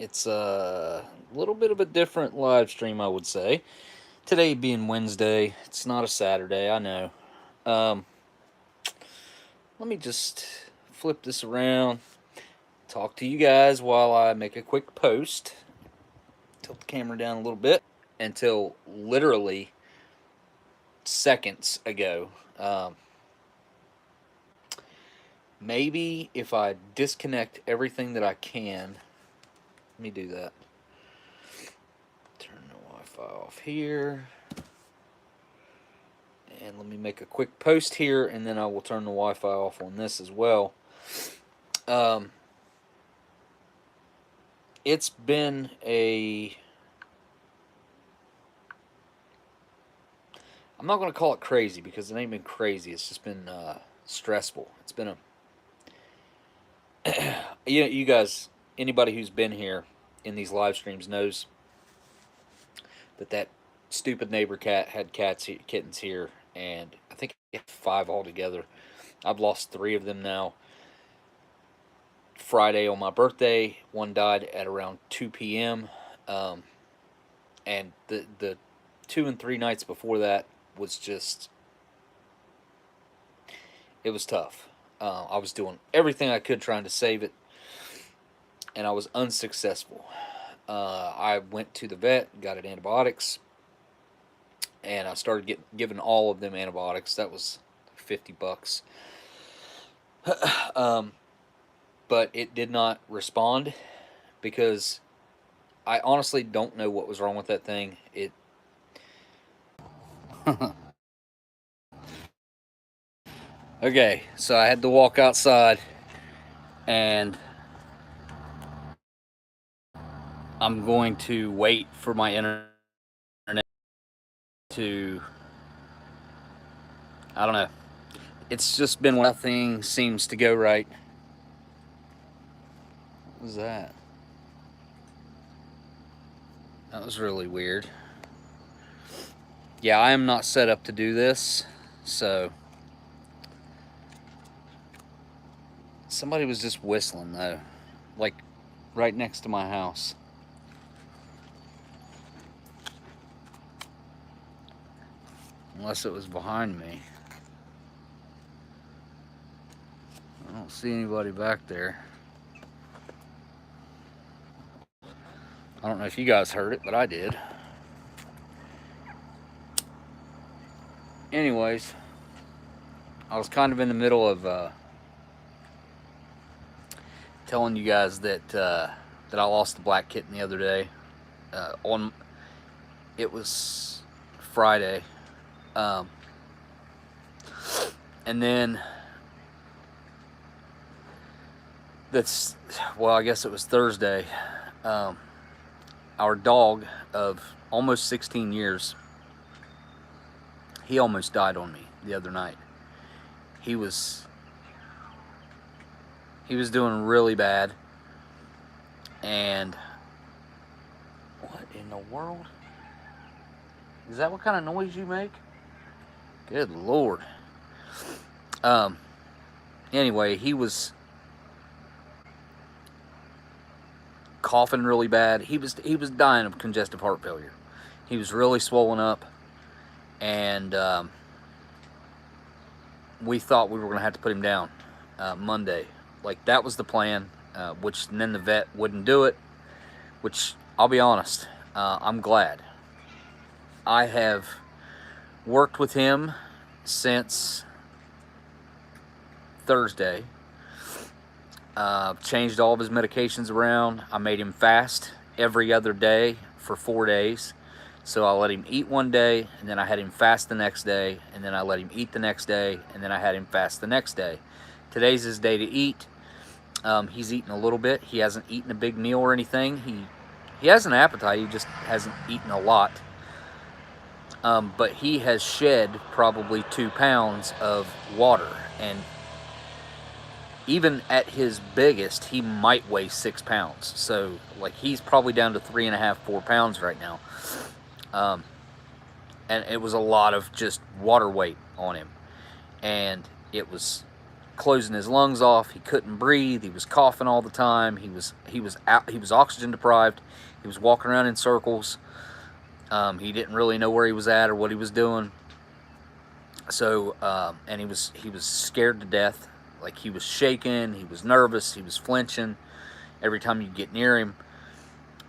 It's a little bit of a different live stream, I would say. Today being Wednesday, it's not a Saturday, I know. Um, Let me just flip this around, talk to you guys while I make a quick post. Tilt the camera down a little bit until literally seconds ago. Maybe if I disconnect everything that I can, let me do that. Turn the Wi-Fi off here. And let me make a quick post here, and then I will turn the Wi-Fi off on this as well. It's been I'm not going to call it crazy because it ain't been crazy. It's just been stressful. It's been you guys, anybody who's been here in these live streams knows that stupid neighbor cat had kittens here, and I think 5 altogether. I've lost 3 of them now. Friday on my birthday, one died at around 2 p.m. And the 2 and 3 nights before that was just, it was tough. I was doing everything I could trying to save it, and I was unsuccessful. I went to the vet, got it antibiotics, and I started giving all of them antibiotics. That was $50. But it did not respond because I honestly don't know what was wrong with that thing. Okay, so I had to walk outside, and I'm going to wait for my internet to, I don't know. It's just been nothing seems to go right. What was that? That was really weird. Yeah, I am not set up to do this, so somebody was just whistling though, like right next to my house. Unless it was behind me. I don't see anybody back there. I don't know if you guys heard it, but I did. Anyways, I was kind of in the middle of telling you guys that that I lost the black kitten the other day. It was Friday, and then I guess it was Thursday. Our dog of almost 16 years, he almost died on me the other night. He was doing really bad, and what in the world? Is that what kind of noise you make? Good Lord. Anyway, he was coughing really bad. He was dying of congestive heart failure. He was really swollen up, and we thought we were going to have to put him down Monday. Like, that was the plan, which then the vet wouldn't do it, which, I'll be honest, I'm glad. I have worked with him since Thursday. Changed all of his medications around. I made him fast every other day for 4 days. So I let him eat one day, and then I had him fast the next day, and then I let him eat the next day, and then I had him fast the next day. Today's his day to eat. He's eaten a little bit. He hasn't eaten a big meal or anything. He has an appetite. He just hasn't eaten a lot. But he has shed probably 2 pounds of water, and even at his biggest, he might weigh 6 pounds. So, like, he's probably down to 3.5, 4 pounds right now. And it was a lot of just water weight on him. And it was closing his lungs off. He couldn't breathe. He was coughing all the time. He was oxygen deprived. He was walking around in circles. He didn't really know where he was at or what he was doing. So and he was scared to death. Like, he was shaking. He was nervous. He was flinching every time you get near him.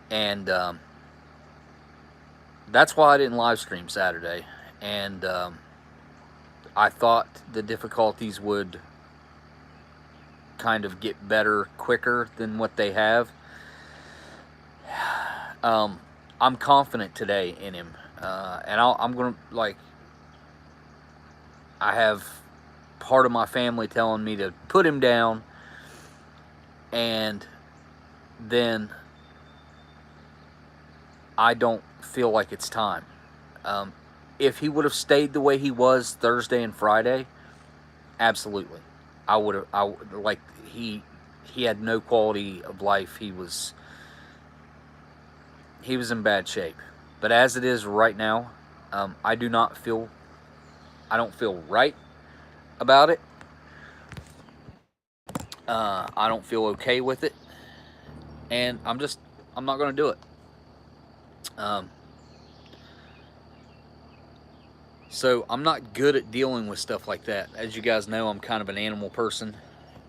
And that's why I didn't live stream Saturday. And I thought the difficulties would kind of get better quicker than what they have. I'm confident today in him, and I'm gonna, like, I have part of my family telling me to put him down, and then I don't feel like it's time. If he would have stayed the way he was Thursday and Friday, absolutely, I would have. Like, he had no quality of life. He was in bad shape. But as it is right now, I don't feel right about it. I don't feel okay with it, and I'm not going to do it. So I'm not good at dealing with stuff like that. As you guys know, I'm kind of an animal person,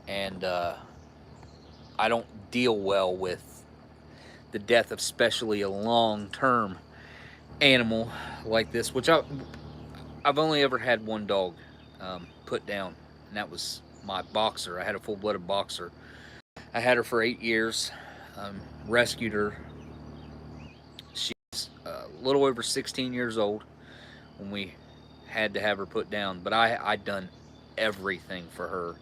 and I don't deal well with the death of especially a long-term animal like this, which I've only ever had one dog put down, and that was my boxer. I had a full-blooded boxer. I had her for 8 years, rescued her. She's a little over 16 years old when we had to have her put down, but I'd done everything for her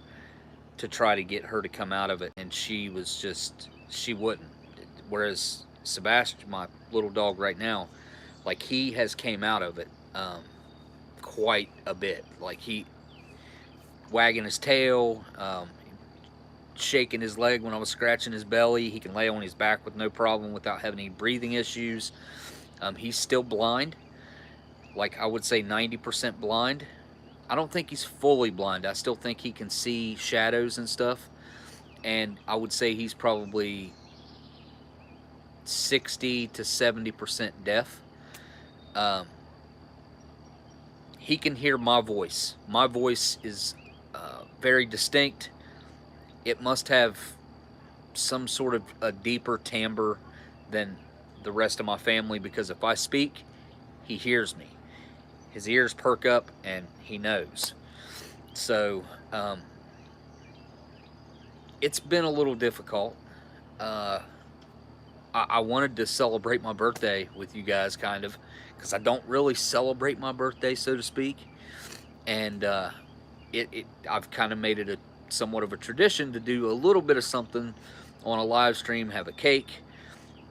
to try to get her to come out of it, and she wouldn't. Whereas Sebastian, my little dog right now, like, he has came out of it quite a bit. Like, he wagging his tail, shaking his leg when I was scratching his belly. He can lay on his back with no problem without having any breathing issues. He's still blind. Like, I would say 90% blind. I don't think he's fully blind. I still think he can see shadows and stuff. And I would say he's probably 60 to 70% deaf. He can hear my voice. My voice is very distinct. It must have some sort of a deeper timbre than the rest of my family, because if I speak, he hears me. His ears perk up and he knows. So it's been a little difficult. I wanted to celebrate my birthday with you guys, kind of, because I don't really celebrate my birthday, so to speak. And I've kind of made it somewhat of a tradition to do a little bit of something on a live stream, have a cake.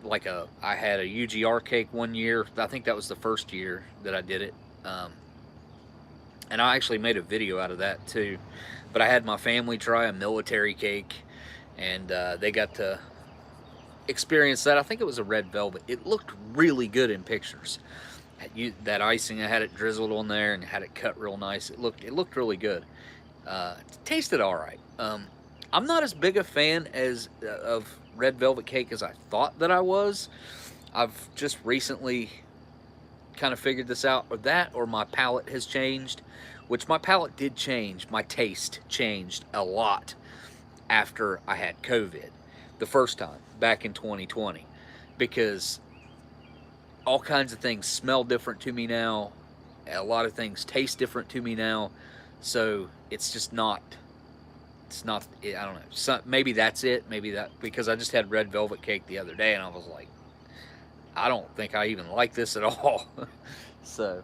Like, I had a UGR cake one year. I think that was the first year that I did it. And I actually made a video out of that too. But I had my family try a military cake, and they got to experience that. I think it was a red velvet. It looked really good in pictures. That icing, I had it drizzled on there and had it cut real nice. It looked really good. It tasted all right. I'm not as big a fan of red velvet cake as I thought that I was. I've just recently kind of figured this out, or my palate has changed, which my palate did change. My taste changed a lot after I had COVID the first time back in 2020, because all kinds of things smell different to me now. A lot of things taste different to me now. So it's just not, I don't know. So maybe that's it. Maybe that, because I just had red velvet cake the other day and I was like, I don't think I even like this at all. So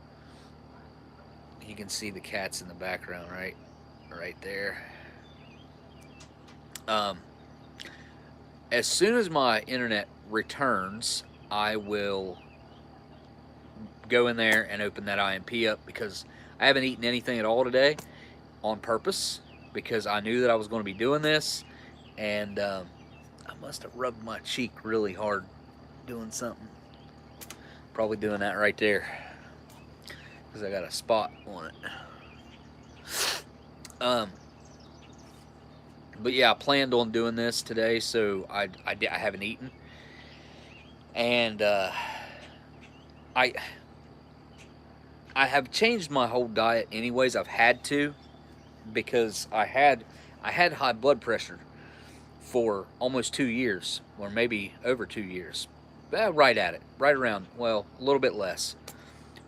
you can see the cats in the background, right there. As soon as my internet returns, I will go in there and open that IMP up, because I haven't eaten anything at all today on purpose, because I knew that I was going to be doing this, and I must have rubbed my cheek really hard doing something. Probably doing that right there, because I got a spot on it. But yeah, I planned on doing this today, so I haven't eaten. And I I have changed my whole diet anyways. I've had to, because I had high blood pressure for almost 2 years, or maybe over 2 years. Right at it, right around, well, a little bit less.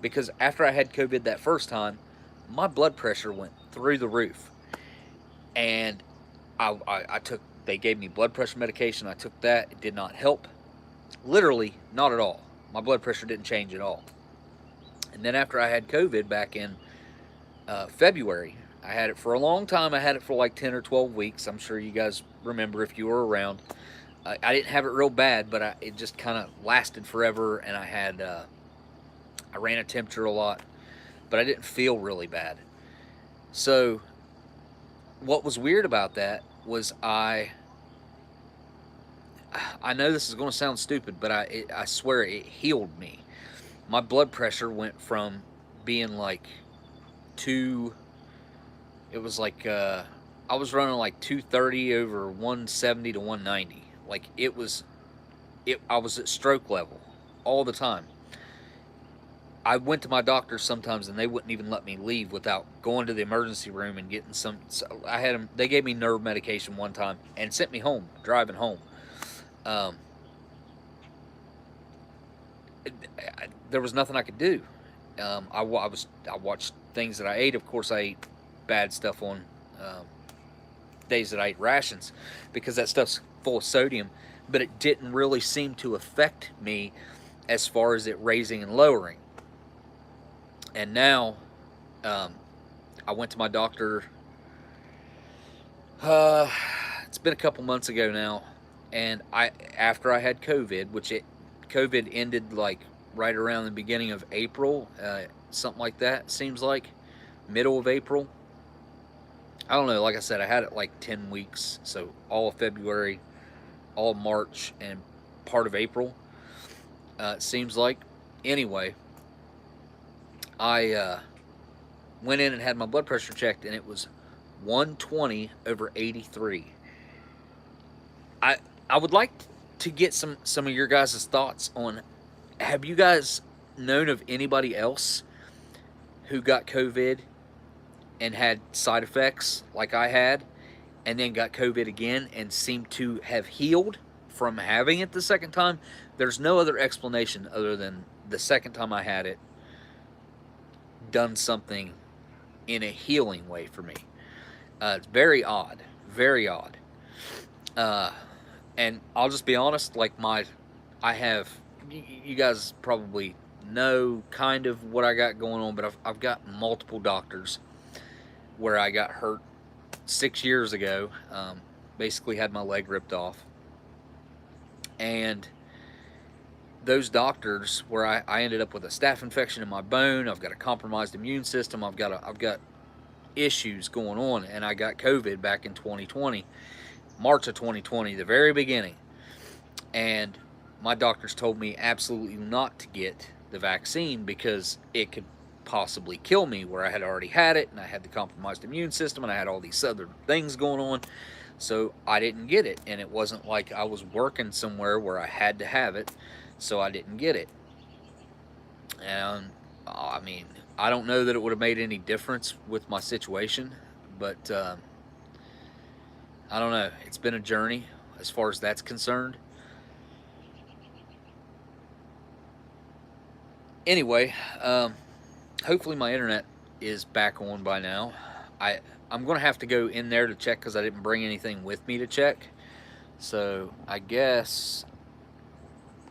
Because after I had COVID that first time, my blood pressure went through the roof. And I took, they gave me blood pressure medication. I took that. It did not help. Literally, not at all. My blood pressure didn't change at all. And then after I had COVID back in February, I had it for a long time. I had it for like 10 or 12 weeks. I'm sure you guys remember if you were around. I didn't have it real bad, but it just kind of lasted forever. And I ran a temperature a lot, but I didn't feel really bad. So what was weird about that was I know this is going to sound stupid, but I swear it healed me. My blood pressure went from being like two. It was like I was running like 230 over 170 to 190. Like it was it. I was at stroke level all the time. I went to my doctor sometimes, and they wouldn't even let me leave without going to the emergency room and getting some. I had them. They gave me nerve medication one time and sent me home, driving home. Um, there was nothing I could do. I watched things that I ate. Of course, I ate bad stuff on days that I ate rations, because that stuff's full of sodium. But it didn't really seem to affect me as far as it raising and lowering. And now, um, I went to my doctor. Uh, it's been a couple months ago now, and after I had COVID, COVID ended like right around the beginning of April, something like that. Seems like middle of April. I don't know. Like I said, I had it like 10 weeks, so all of February, all of March, and part of April. It seems like. Anyway, I went in and had my blood pressure checked, and it was 120 over 83. I I would like to get some of your guys' thoughts on, have you guys known of anybody else who got COVID and had side effects like I had, and then got COVID again and seemed to have healed from having it the second time? There's no other explanation other than the second time I had it done something in a healing way for me. It's very odd, very odd. Uh, and I'll just be honest, like I have, you guys probably know kind of what I got going on, but I've got multiple doctors where I got hurt 6 years ago. Basically had my leg ripped off. And those doctors, where I ended up with a staph infection in my bone, I've got a compromised immune system, I've got issues going on, and I got COVID back in 2020, March of 2020, the very beginning. And my doctors told me absolutely not to get the vaccine because it could possibly kill me, where I had already had it, and I had the compromised immune system, and I had all these other things going on. So I didn't get it, and it wasn't like I was working somewhere where I had to have it, so I didn't get it. And I mean, I don't know that it would have made any difference with my situation, but I don't know. It's been a journey as far as that's concerned. Anyway, hopefully my internet is back on by now. I'm going to have to go in there to check because I didn't bring anything with me to check. So I guess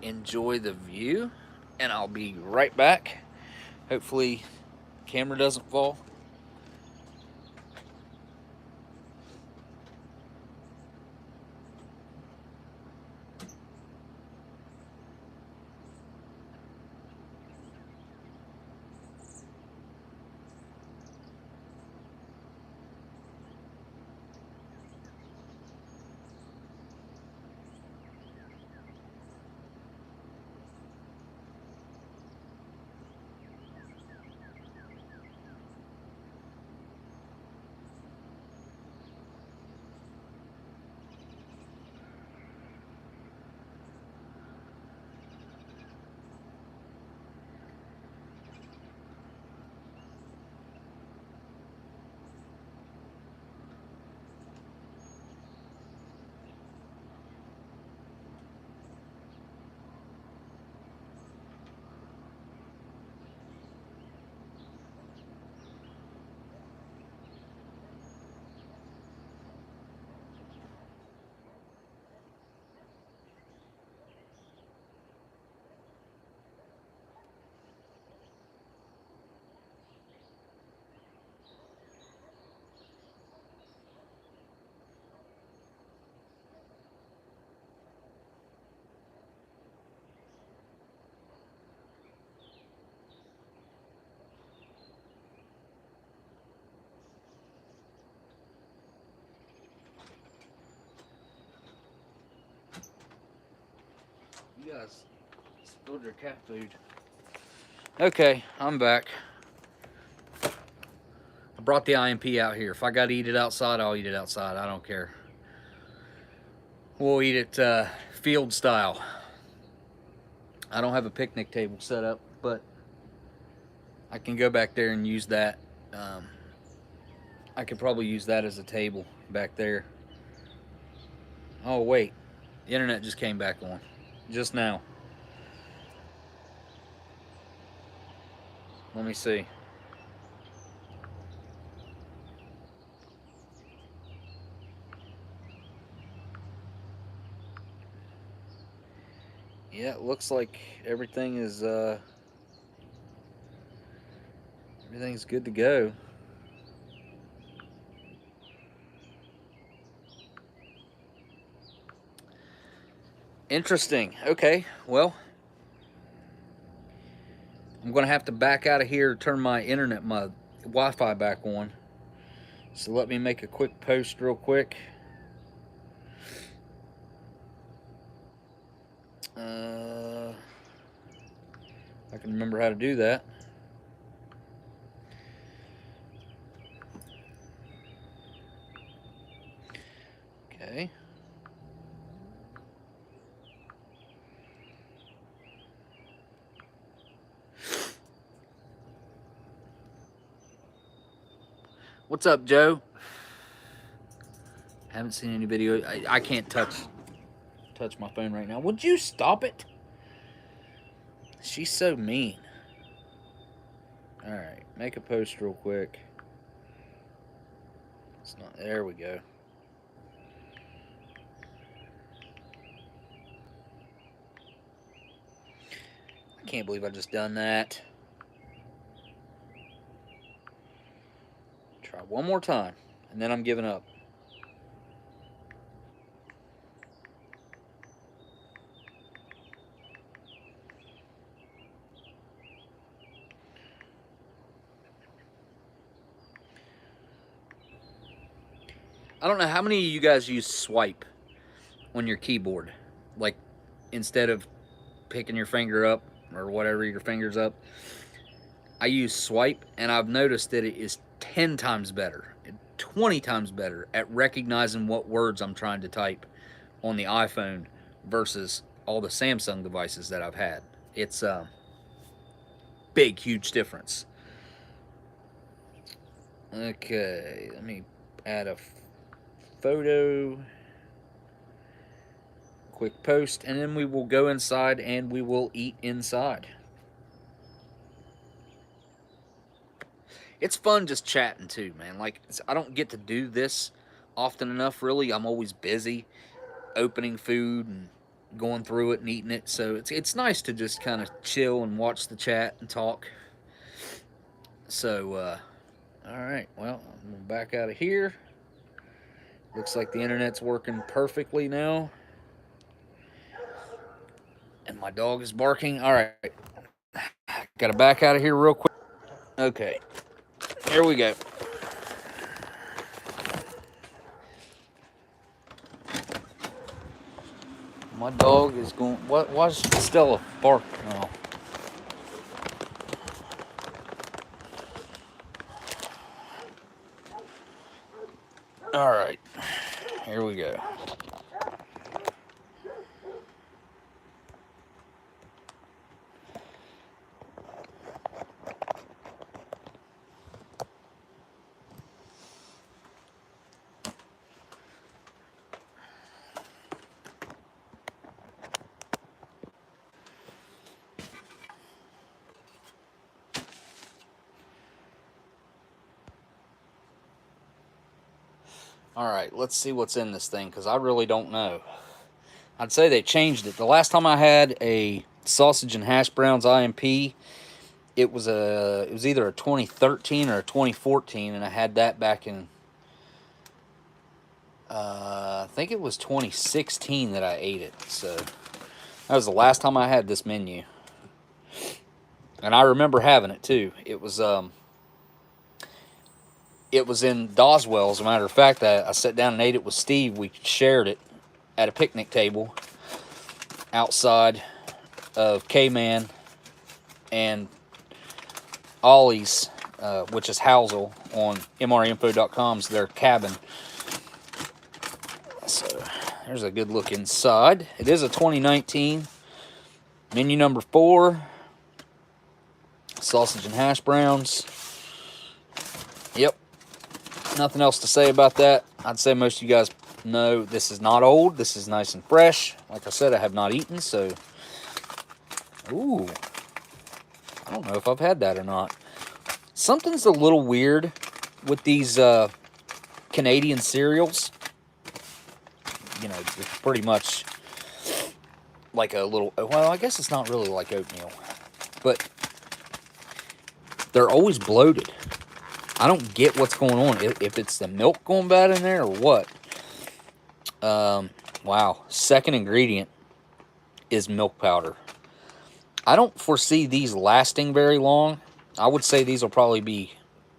enjoy the view, and I'll be right back. Hopefully camera doesn't fall. guys spilled your cat food. Okay, I'm back. I brought the IMP out here. If I got to eat it outside, I'll eat it outside. I don't care. We'll eat it field style. I don't have a picnic table set up, but I can go back there and use that. I could probably use that as a table back there. Oh, wait. The internet just came back on. Just now. Let me see. Yeah, it looks like everything is everything's good to go. Interesting. Okay, well, I'm gonna have to back out of here, turn my Wi-Fi back on. So let me make a quick post real quick. I can remember how to do that. Okay. What's up, Joe? Haven't seen any video. I can't touch my phone right now. Would you stop it? She's so mean. All right, make a post real quick. It's not. There we go. I can't believe I just done that. Try one more time, and then I'm giving up. I don't know how many of you guys use swipe on your keyboard, like instead of picking your finger up or whatever, your finger's up. I use swipe, and I've noticed that it is 10 times better, 20 times better at recognizing what words I'm trying to type on the iPhone versus all the Samsung devices that I've had. It's a big, huge difference. Okay, let me add a photo, quick post, and then we will go inside and we will eat inside. It's fun just chatting too, man. Like, I don't get to do this often enough, really. I'm always busy opening food and going through it and eating it, so it's nice to just kind of chill and watch the chat and talk. So all right, well, I'm gonna back out of here. Looks like the internet's working perfectly now, and my dog is barking. All right, gotta back out of here real quick. Okay, here we go. My dog is going. What? Why is Stella bark? Oh. All right, here we go. All right, let's see what's in this thing, because I really don't know. I'd say they changed it. The last time I had a sausage and hash browns IMP, it was either a 2013 or a 2014, and I had that back in I think it was 2016 that I ate it. So that was the last time I had this menu, and I remember having it too. It was in Doswell, as a matter of fact. I sat down and ate it with Steve. We shared it at a picnic table outside of K-Man and Ollie's, which is Housel, on MREinfo.com's their cabin. So there's a good look inside. It is a 2019. Menu number 4. Sausage and hash browns. Yep. Nothing else to say about that. I'd say most of you guys know this is not old. This is nice and fresh. Like I said, I have not eaten, so... Ooh. I don't know if I've had that or not. Something's a little weird with these Canadian cereals. You know, it's pretty much like a little... Well, I guess it's not really like oatmeal. But they're always bloated. I don't get what's going on. If it's the milk going bad in there or what. Wow. Second ingredient is milk powder. I don't foresee these lasting very long. I would say these will probably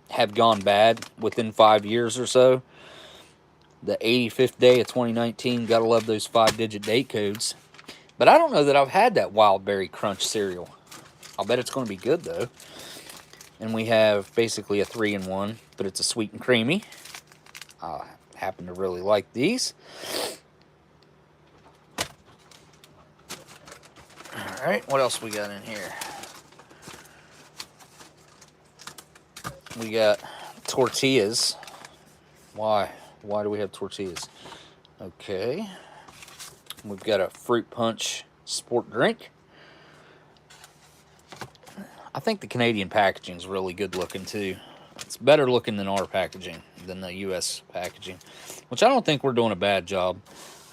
have gone bad within 5 years or so. The 85th day of 2019. Gotta love those 5-digit date codes. But I don't know that I've had that Wild Berry Crunch cereal. I'll bet it's going to be good, though. And we have basically a 3-in-1, but it's a sweet and creamy. I happen to really like these. Alright, what else we got in here? We got tortillas. Why? Why do we have tortillas? Okay. We've got a fruit punch sport drink. I think the Canadian packaging is really good looking too. It's better looking than our packaging, than the US packaging, which I don't think we're doing a bad job.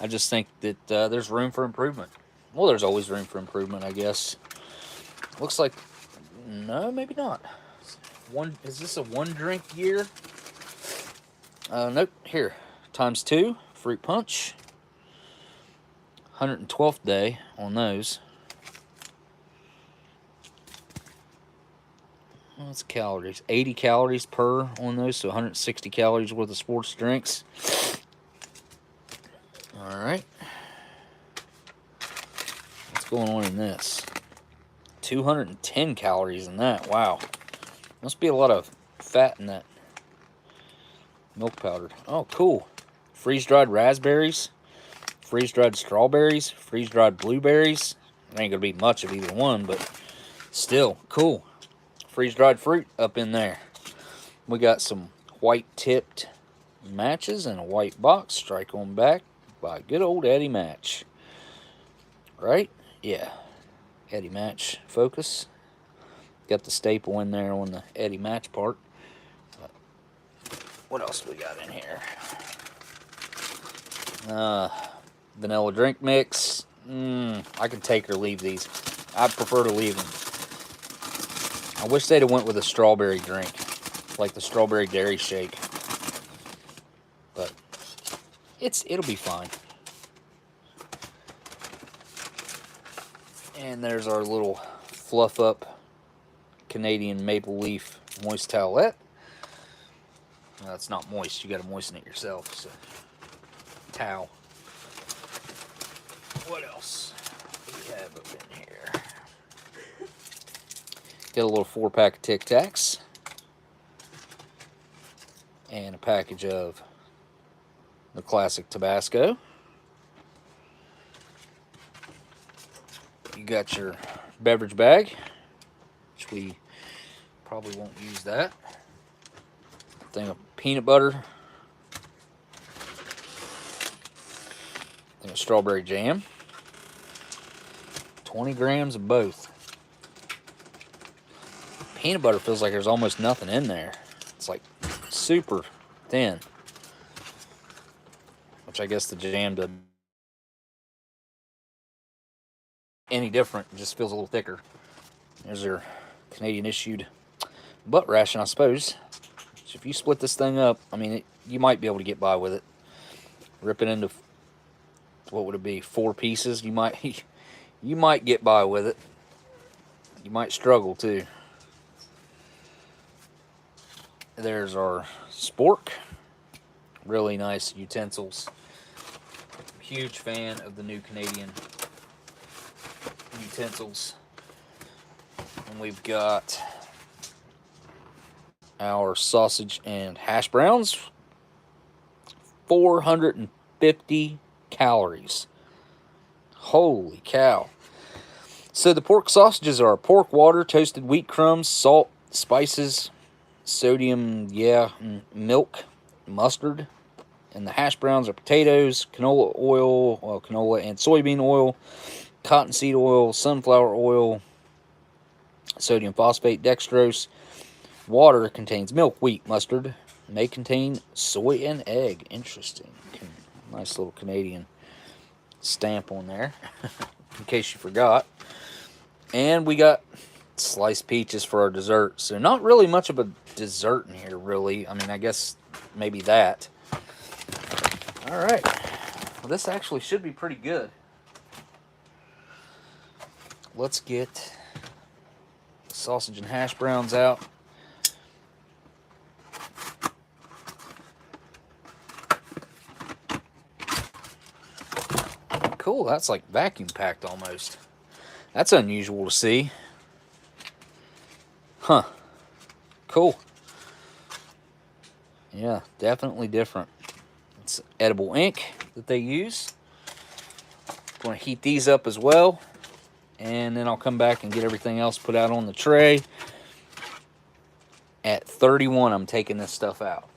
I just think that there's room for improvement. Well, there's always room for improvement, I guess. Looks like, no, maybe not. Is this a 1 drink year? Nope. Here, ×2 fruit punch. 112th day on those. What's calories? 80 calories per on those, so 160 calories worth of sports drinks. Alright. What's going on in this? 210 calories in that. Wow. Must be a lot of fat in that milk powder. Oh, cool. Freeze-dried raspberries. Freeze-dried strawberries. Freeze-dried blueberries. There ain't going to be much of either one, but still, cool. Freeze-dried fruit up in there. We got some white-tipped matches in a white box. Strike on back by good old Eddie Match. Right? Yeah. Eddie Match focus. Got the staple in there on the Eddie Match part. What else we got in here? Vanilla drink mix. I can take or leave these. I prefer to leave them. I wish they'd have went with a strawberry drink, like the strawberry dairy shake. But it'll be fine. And there's our little fluff up Canadian maple leaf moist towelette. No, it's not moist. You got to moisten it yourself. So, towel. What else do we have up in here? Get a little 4-pack of Tic Tacs. And a package of the classic Tabasco. You got your beverage bag, which we probably won't use that. Thing of peanut butter. Thing of strawberry jam. 20 grams of both. Peanut butter feels like there's almost nothing in there. It's like super thin. Which I guess the jam doesn't any different. It just feels a little thicker. There's your Canadian issued butt ration, I suppose. So if you split this thing up, I mean, you might be able to get by with it. Rip it into, what would it be, 4 pieces? You might get by with it. You might struggle too. There's our spork. Really nice utensils. Huge fan of the new Canadian utensils. And we've got our sausage and hash browns. 450 calories. Holy cow. So the pork sausages are pork water, toasted wheat crumbs, salt, spices, sodium, milk, mustard. And the hash browns are potatoes, canola oil, well, canola and soybean oil, cottonseed oil, sunflower oil, sodium phosphate, dextrose. Water contains milk, wheat, mustard. May contain soy and egg. Interesting. Nice little Canadian stamp on there, in case you forgot. And we got sliced peaches for our dessert. So not really much of a dessert in here, really. I mean, I guess maybe that. All right. Well, this actually should be pretty good. Let's get sausage and hash browns out. Cool, that's like vacuum packed almost. That's unusual to see. Huh. Cool. Yeah, definitely different. It's edible ink that they use. Going to heat these up as well. And then I'll come back and get everything else put out on the tray. At 31, I'm taking this stuff out.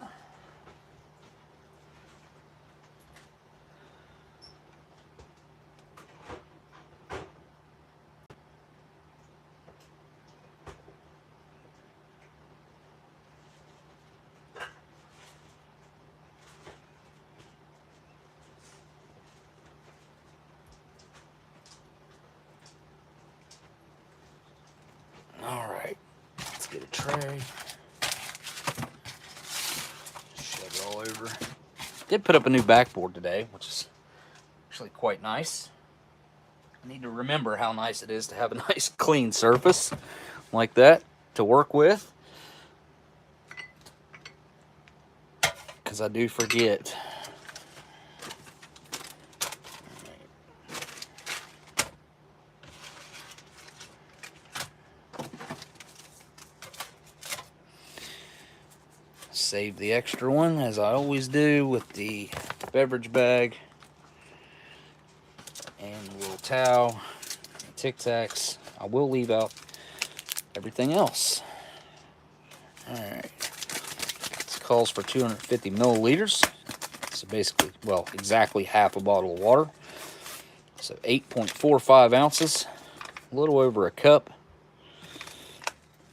Alright, let's get a tray. Shove it all over. Did put up a new backboard today, which is actually quite nice. I need to remember how nice it is to have a nice clean surface like that to work with, because I do forget. Save the extra one, as I always do, with the beverage bag and the little towel, Tic Tacs. I will leave out everything else. Alright. This calls for 250 milliliters. So basically, well, exactly half a bottle of water. So 8.45 ounces. A little over a cup.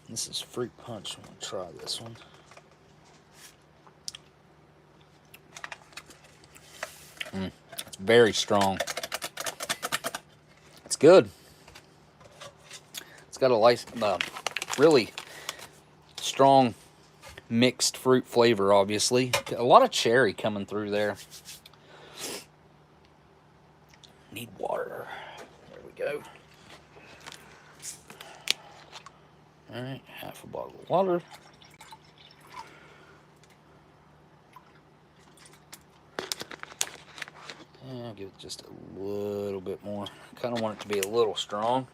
This is fruit punch. I'm going to try this one. It's very strong. It's good. It's got a really strong mixed fruit flavor, obviously. A lot of cherry coming through there. Need water. There we go. Alright, half a bottle of water. And I'll give it just a little bit more. Kind of want it to be a little strong.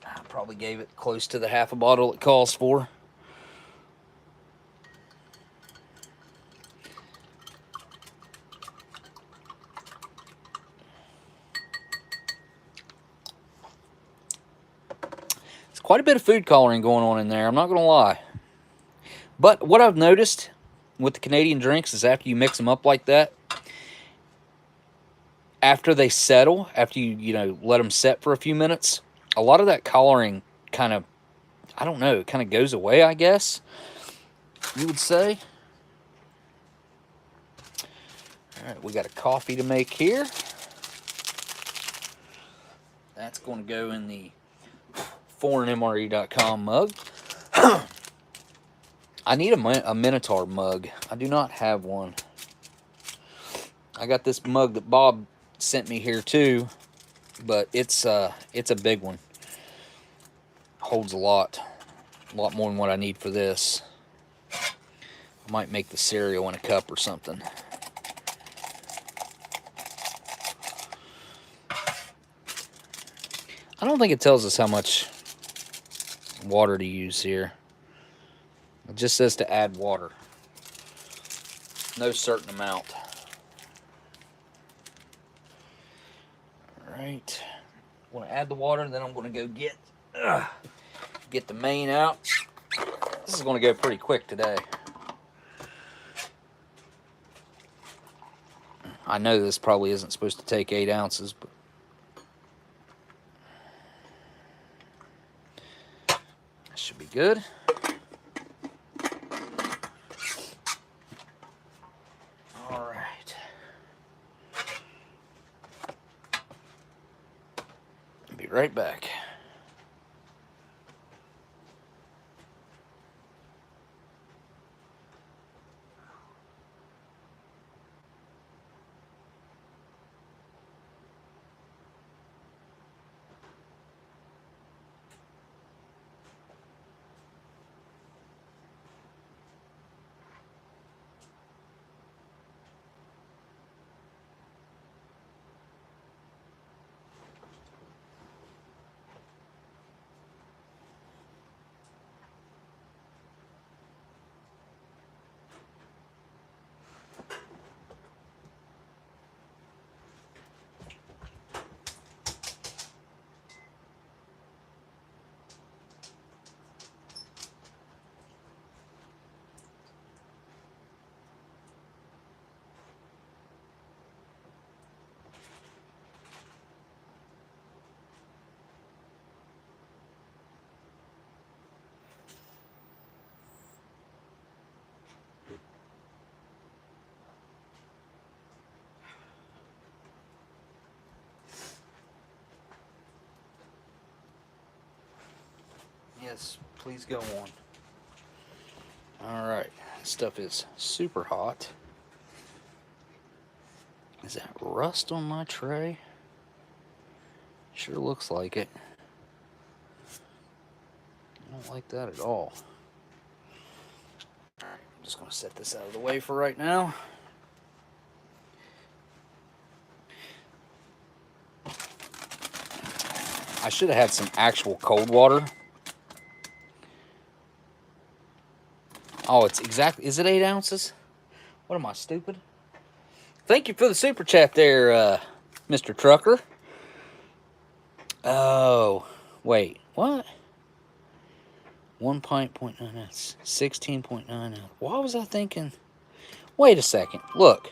I probably gave it close to the half a bottle it calls for. It's quite a bit of food coloring going on in there, I'm not going to lie. But what I've noticed with the Canadian drinks is after you mix them up like that, after they settle, after you let them set for a few minutes, a lot of that coloring kind of, I don't know, it kind of goes away, I guess, you would say. Alright, we got a coffee to make here. That's going to go in the foreignmre.com mug. I need a Minotaur mug. I do not have one. I got this mug that Bob sent me here too, but it's a big one. Holds a lot more than what I need for this. I might make the cereal in a cup or something. I don't think it tells us how much water to use here. It just says to add water. No certain amount. Alright. I'm going to add the water, and then I'm going to go get the main out. This is going to go pretty quick today. I know this probably isn't supposed to take 8 ounces, but that should be good. All right. I'll be right back. Yes, please go on. Alright, this stuff is super hot. Is that rust on my tray? Sure looks like it. I don't like that at all. Alright, I'm just going to set this out of the way for right now. I should have had some actual cold water. Oh, it's exactly... Is it 8 ounces? What am I, stupid? Thank you for the super chat there, Mr. Trucker. Oh, wait. What? 1 pint, 0.9 ounce. 16.9 ounce. Why was I thinking... Wait a second. Look.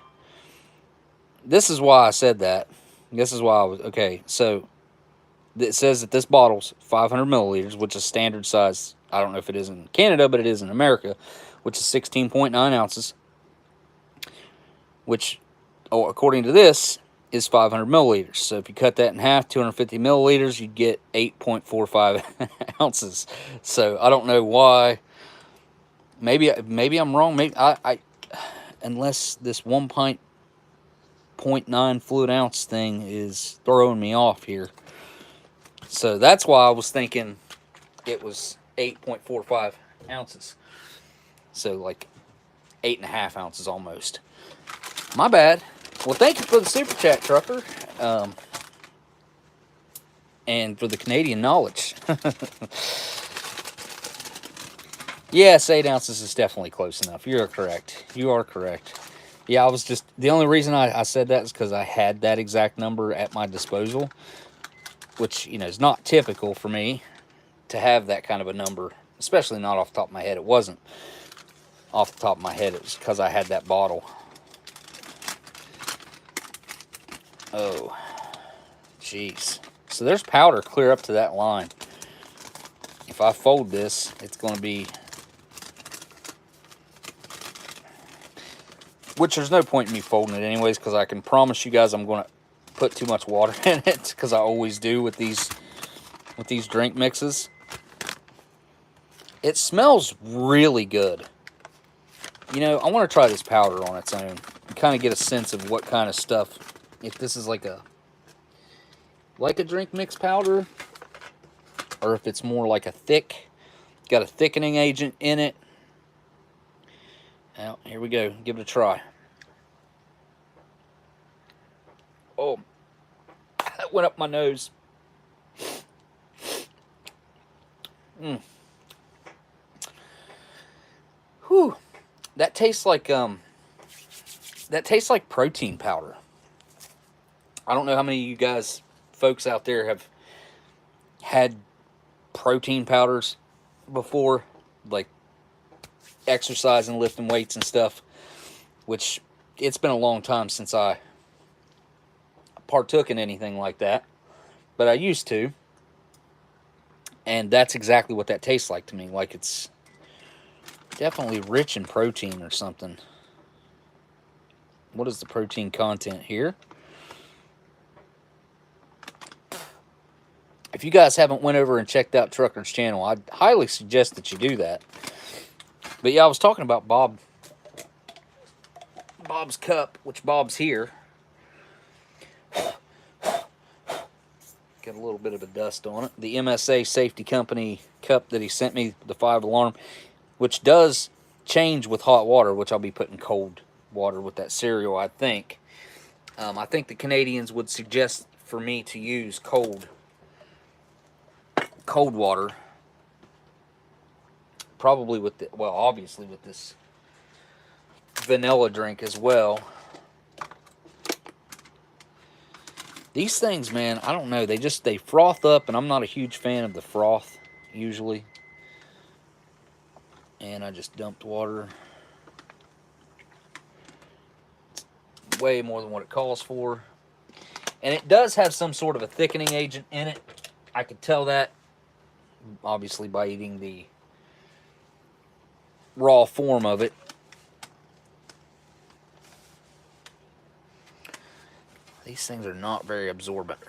This is why I said that. This is why I was... Okay, so... It says that this bottle's 500 milliliters, which is standard size. I don't know if it is in Canada, but it is in America, which is 16.9 ounces, which, according to this, is 500 milliliters. So if you cut that in half, 250 milliliters, you get 8.45 ounces. So I don't know why. Maybe I'm wrong. Maybe I unless this 1 pint 0.9 fluid ounce thing is throwing me off here. So that's why I was thinking it was 8.45 ounces. So like 8.5 ounces almost. My bad. Well, thank you for the super chat, Trucker. And for the Canadian knowledge. Yes, 8 ounces is definitely close enough. You're correct. You are correct. Yeah, I was just... The only reason I said that is because I had that exact number at my disposal. Which, you know, is not typical for me to have that kind of a number. Especially not off the top of my head. It wasn't off the top of my head. It was because I had that bottle. Oh. Jeez. So there's powder clear up to that line. If I fold this, it's going to be... Which there's no point in me folding it anyways, because I can promise you guys I'm going to put too much water in it, because I always do with these drink mixes. It smells really good. You know, I want to try this powder on its own and kind of get a sense of what kind of stuff, if this is like a drink mix powder, or if it's more like got a thickening agent in it. Now, here we go. Give it a try. Oh, that went up my nose. Whew. That tastes like protein powder. I don't know how many of you guys, folks out there, have had protein powders before, like exercise and lifting weights and stuff, which it's been a long time since I partook in anything like that, but I used to, and that's exactly what that tastes like to me. Like, it's definitely rich in protein or something. What is the protein content here? If you guys haven't went over and checked out Trucker's channel, I'd highly suggest that you do that. But yeah, I was talking about Bob's cup, which Bob's here. Got a little bit of a dust on it. The MSA Safety Company cup that he sent me, the 5 alarm, which does change with hot water, which I'll be putting cold water with that cereal, I think. I think the Canadians would suggest for me to use cold water, probably with the, well, obviously with this vanilla drink as well. These things, man, I don't know, they froth up, and I'm not a huge fan of the froth usually. And I just dumped water. It's way more than what it calls for. And it does have some sort of a thickening agent in it. I could tell that obviously by eating the raw form of it. These things are not very absorbent.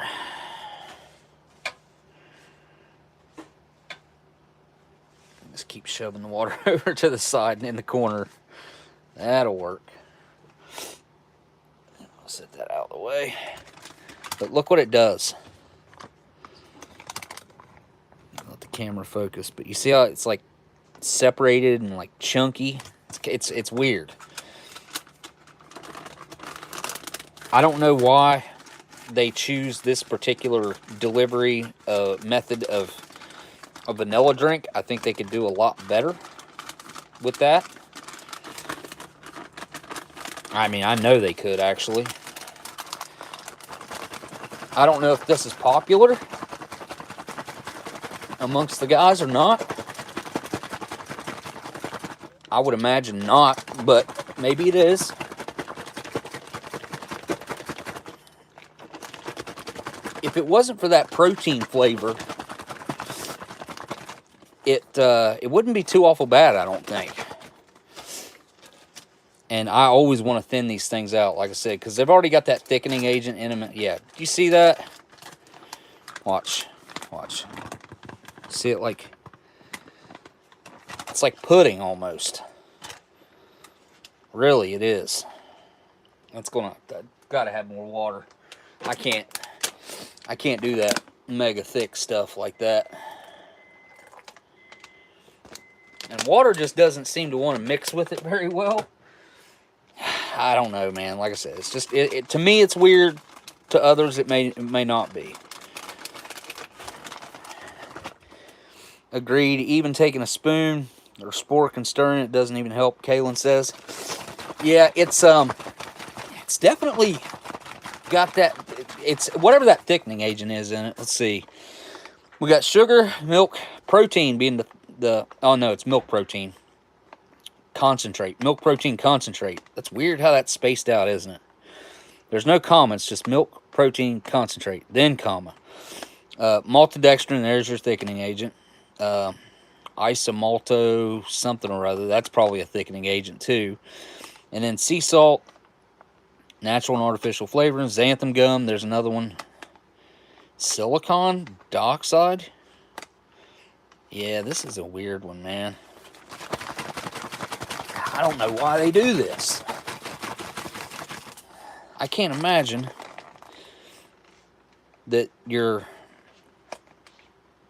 Just keep shoving the water over to the side and in the corner. That'll work. I'll set that out of the way. But look what it does. Let the camera focus, but you see how it's like separated and like chunky? It's weird. I don't know why they choose this particular delivery method of a vanilla drink. I think they could do a lot better with that. I mean, I know they could, actually. I don't know if this is popular amongst the guys or not. I would imagine not, but maybe it is. If it wasn't for that protein flavor, it wouldn't be too awful bad, I don't think. And I always want to thin these things out, like I said, because they've already got that thickening agent in them. Yeah, do you see that? Watch. See it like, it's like pudding almost. Really, it is. That's gotta have more water. I can't do that mega thick stuff like that. And water just doesn't seem to want to mix with it very well. I don't know, man. Like I said, it's just to me it's weird. To others, it may not be. Agreed. Even taking a spoon or spork and stirring it doesn't even help, Kaylin says. Yeah, it's definitely got that. It's whatever that thickening agent is in it. Let's see. We got sugar, milk, protein being the oh no, it's milk protein. Concentrate. Milk protein concentrate. That's weird how that's spaced out, isn't it? There's no comma. It's just milk protein concentrate. Then comma. Maltodextrin. There's your thickening agent. Isomalto something or other. That's probably a thickening agent too. And then sea salt. Natural and artificial flavorings. Xanthan gum. There's another one. Silicon dioxide. Yeah, this is a weird one, man. I don't know why they do this. I can't imagine that your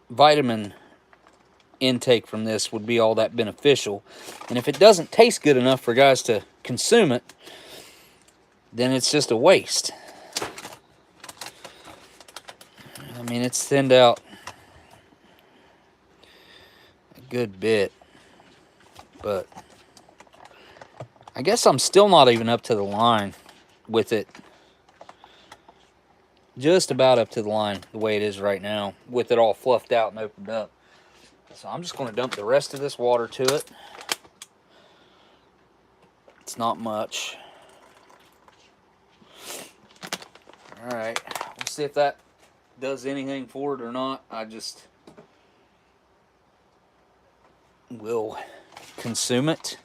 vitamin intake from this would be all that beneficial. And if it doesn't taste good enough for guys to consume it, then it's just a waste. I mean, it's thinned out good bit. But I guess I'm still not even up to the line with it. Just about up to the line the way it is right now, with it all fluffed out and opened up. So I'm just going to dump the rest of this water to it. It's not much. Alright, we'll see if that does anything for it or not. I just will consume it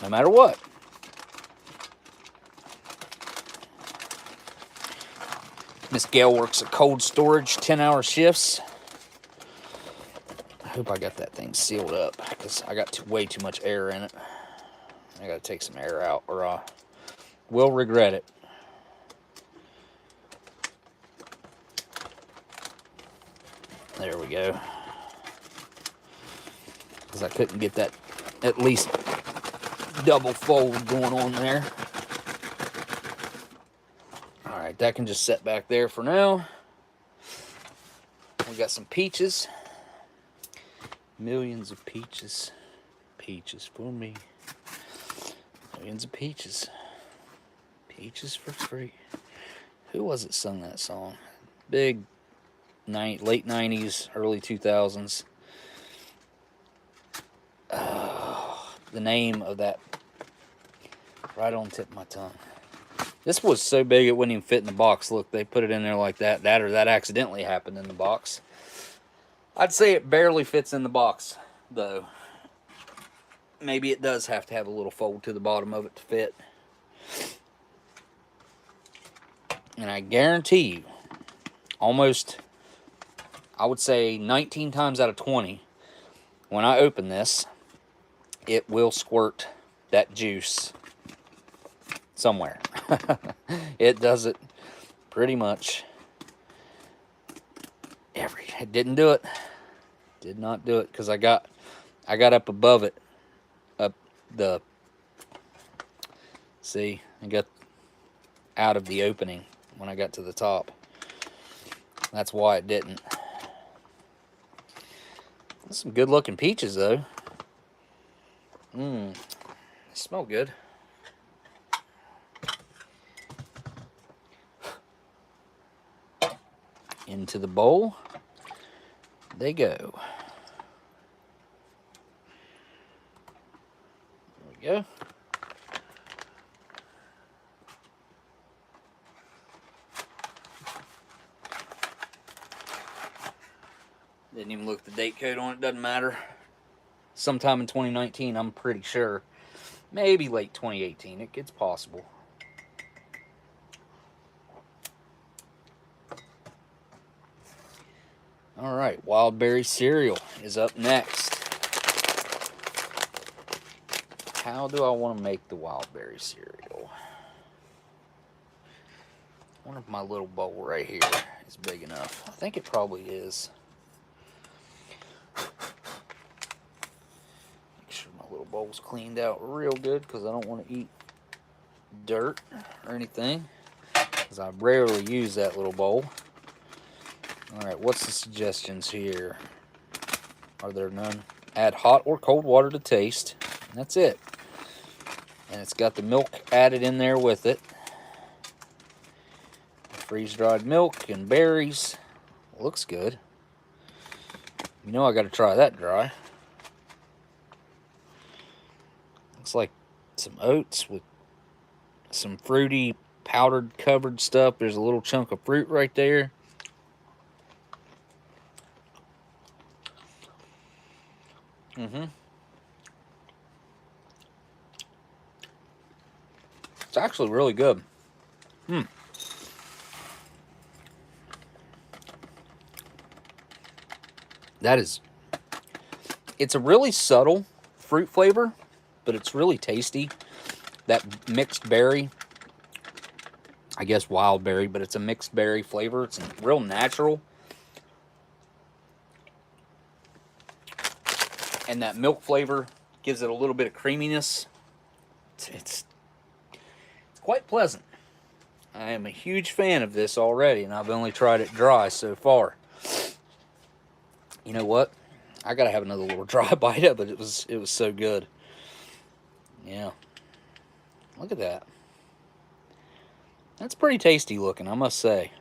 no matter what. Miss Gail works at cold storage, 10-hour shifts. I hope I got that thing sealed up because I got way too much air in it. I got to take some air out or I will regret it. There we go. Because I couldn't get that at least double fold going on there. Alright, that can just set back there for now. We got some peaches. Millions of peaches. Peaches for me. Millions of peaches. Peaches for free. Who was it sung that song? Big late 90s, early 2000s. The name of that right on the tip of my tongue. This was so big it wouldn't even fit in the box. Look, they put it in there like that. That or that accidentally happened in the box. I'd say it barely fits in the box, though. Maybe it does have to have a little fold to the bottom of it to fit. And I guarantee you, almost, I would say 19 times out of 20, when I open this, it will squirt that juice somewhere. It does it pretty much it didn't do it. Did not do it because I got up above it. See, I got out of the opening when I got to the top. That's why it didn't. That's some good looking peaches though. They smell good. Into the bowl they go. There we go. Didn't even look at the date code on it, doesn't matter. Sometime in 2019, I'm pretty sure. Maybe late 2018, it's possible. Alright, wild berry cereal is up next. How do I want to make the wild berry cereal? I wonder if my little bowl right here is big enough. I think it probably is. Make sure my little bowl's cleaned out real good because I don't want to eat dirt or anything, because I rarely use that little bowl. Alright, what's the suggestions here? Are there none? Add hot or cold water to taste. And that's it. And it's got the milk added in there with it. Freeze-dried milk and berries. Looks good. You know I got to try that dry. Looks like some oats with some fruity powdered covered stuff. There's a little chunk of fruit right there. It's actually really good. It's a really subtle fruit flavor, but it's really tasty. That mixed berry, I guess wild berry, but it's a mixed berry flavor. It's real natural. And that milk flavor gives it a little bit of creaminess. It's quite pleasant. I am a huge fan of this already, and I've only tried it dry so far. You know what? I gotta have another little dry bite of it. It was so good. Yeah. Look at that. That's pretty tasty looking, I must say.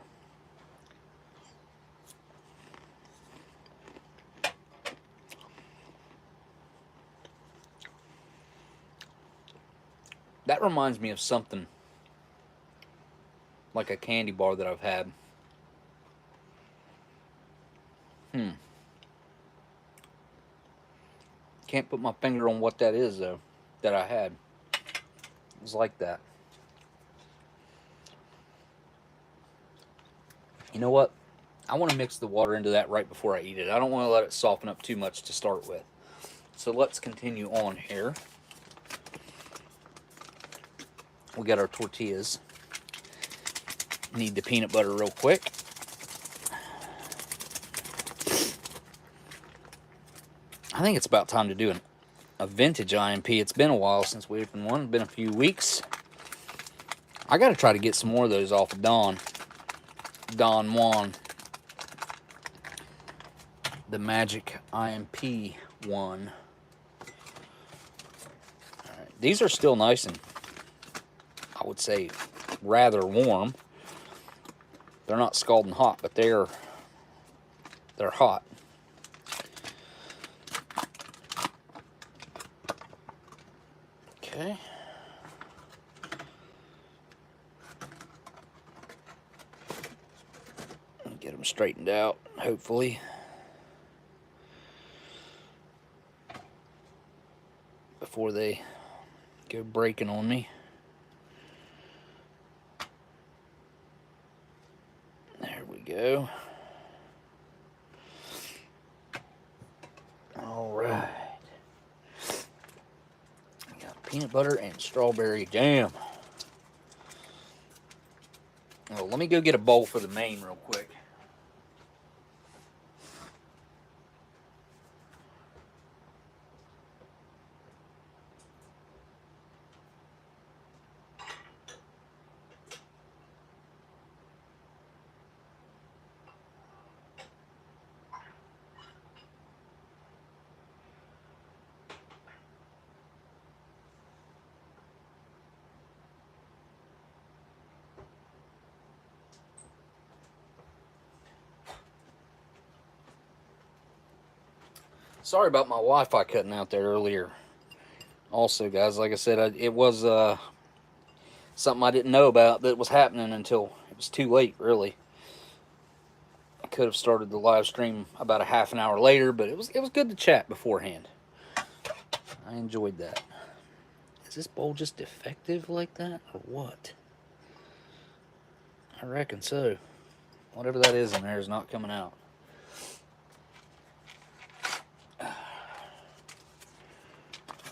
That reminds me of something like a candy bar that I've had. Can't put my finger on what that is, though, that I had. It was like that. You know what? I want to mix the water into that right before I eat it. I don't want to let it soften up too much to start with. So let's continue on here. We got our tortillas. Need the peanut butter real quick. I think it's about time to do a vintage IMP. It's been a while since we opened one. It's been a few weeks. I got to try to get some more of those off of Don Juan. The magic IMP one. All right. These are still nice and, I would say, rather warm. They're not scalding hot, but they're hot. Okay. Get them straightened out, hopefully. Before they go breaking on me. There we go. All right. We got peanut butter and strawberry jam. Oh, let me go get a bowl for the main real quick. Sorry about my Wi-Fi cutting out there earlier. Also, guys, like I said, it was something I didn't know about that was happening until it was too late, really. I could have started the live stream about a half an hour later, but it was good to chat beforehand. I enjoyed that. Is this bowl just defective like that, or what? I reckon so. Whatever that is in there is not coming out.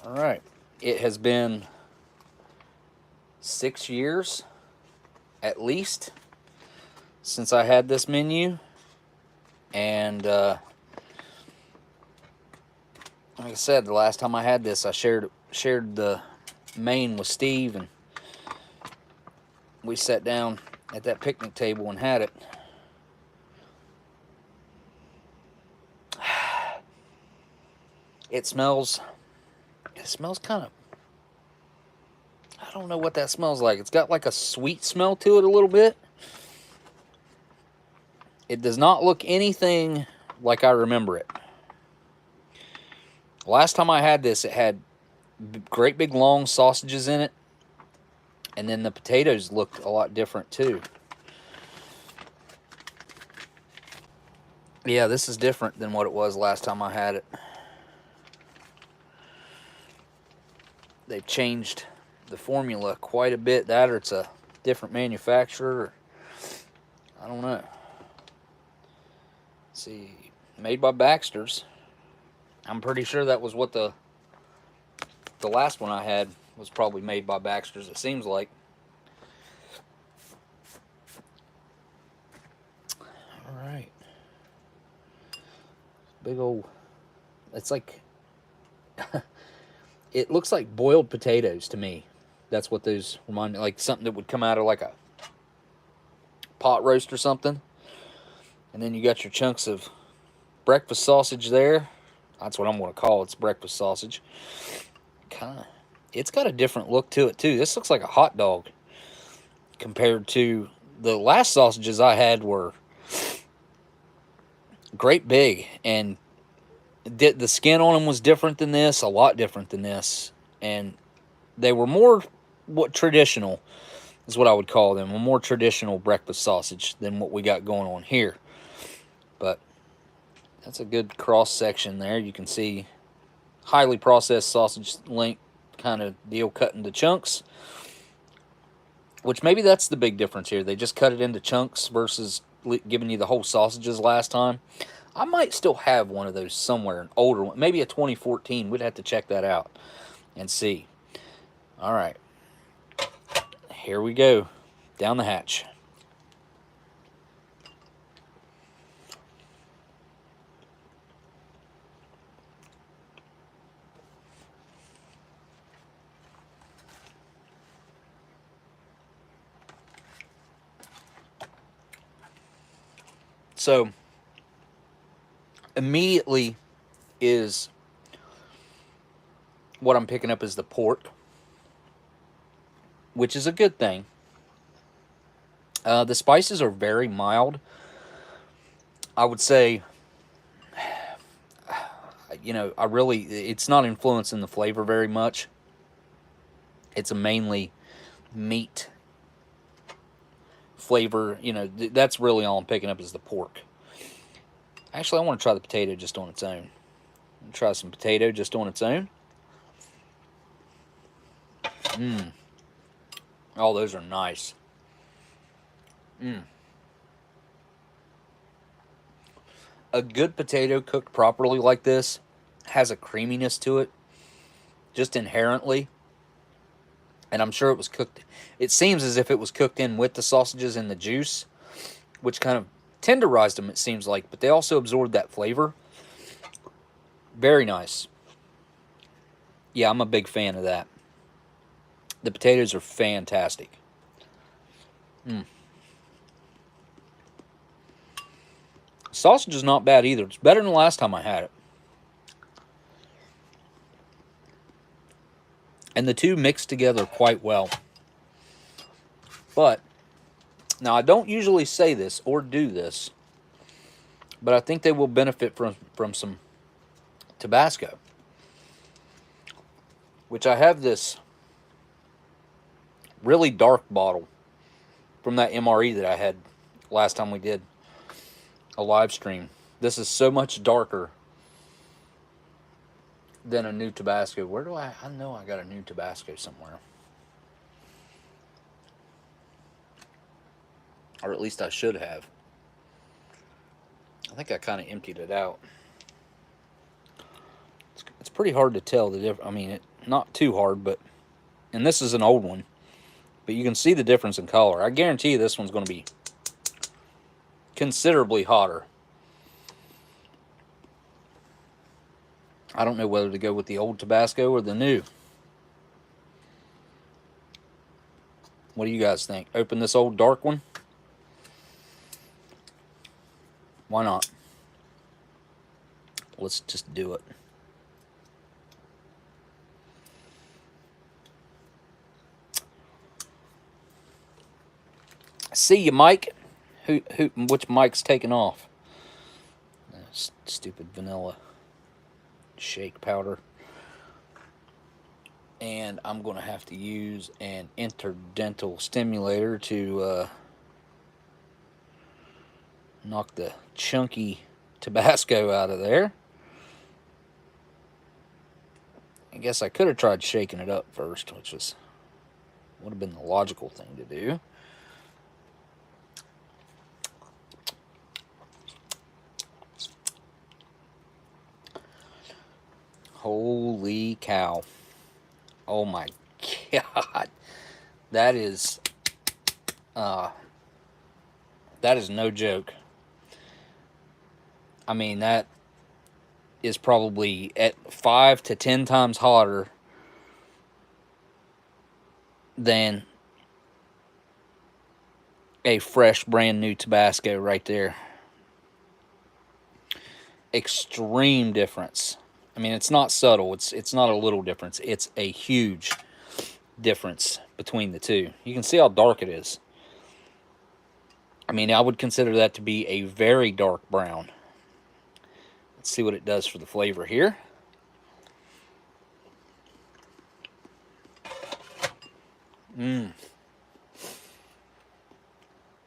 All right. It has been 6 years, at least, since I had this menu. And like I said, the last time I had this, I shared the main with Steve, and we sat down at that picnic table and had it. It smells kind of, I don't know what that smells like. It's got like a sweet smell to it a little bit. It does not look anything like I remember it. Last time I had this, it had great big long sausages in it. And then the potatoes looked a lot different too. Yeah, this is different than what it was last time I had it. They've changed the formula quite a bit. That or it's a different manufacturer. I don't know. Let's see, made by Baxter's. I'm pretty sure that was what the last one I had was probably made by Baxter's, it seems like. All right. Big old, it's like, it looks like boiled potatoes to me. That's what those remind me, like something that would come out of like a pot roast or something. And then you got your chunks of breakfast sausage there. That's what I'm going to call it. It's breakfast sausage. It's got a different look to it too. This looks like a hot dog compared to the last sausages I had were great big, and the skin on them was different than this, a lot different than this, and they were more traditional is what I would call them, a more traditional breakfast sausage than what we got going on here. But that's a good cross section there. You can see highly processed sausage link kind of deal cut into chunks, which maybe that's the big difference here. They just cut it into chunks versus giving you the whole sausages last time. I might still have one of those somewhere, an older one, maybe a 2014. We'd have to check that out and see. All right, here we go, down the hatch. So immediately is what I'm picking up is the pork, which is a good thing. The spices are very mild. I would say, you know, it's not influencing the flavor very much. It's a mainly meat flavor. You know, that's really all I'm picking up is the pork. Actually, I want to try the potato just on its own. Try some potato just on its own. Oh, those are nice. A good potato cooked properly like this has a creaminess to it, just inherently. And I'm sure it was cooked. It seems as if it was cooked in with the sausages and the juice, which kind of tenderized them, it seems like. But they also absorbed that flavor. Very nice. Yeah, I'm a big fan of that. The potatoes are fantastic. Sausage is not bad either. It's better than the last time I had it. And the two mix together quite well. But, now I don't usually say this or do this, but I think they will benefit from some Tabasco. Which I have this really dark bottle from that MRE that I had last time we did a live stream. This is so much darker than a new Tabasco. Where do I know I got a new Tabasco somewhere. Or at least I should have. I think I kind of emptied it out. It's pretty hard to tell the difference. I mean, not too hard, but... And this is an old one. But you can see the difference in color. I guarantee you this one's going to be considerably hotter. I don't know whether to go with the old Tabasco or the new. What do you guys think? Open this old dark one? Why not? Let's just do it. See you, Mike. Which Mike's taking off? Stupid vanilla shake powder. And I'm going to have to use an interdental stimulator to knock the chunky Tabasco out of there. I guess I could have tried shaking it up first, which would have been the logical thing to do. Holy cow. Oh my God. That is no joke. I mean, that is probably at 5 to 10 times hotter than a fresh, brand new Tabasco right there. Extreme difference. I mean, it's not subtle. It's not a little difference. It's a huge difference between the two. You can see how dark it is. I mean, I would consider that to be a very dark brown. Let's see what it does for the flavor here.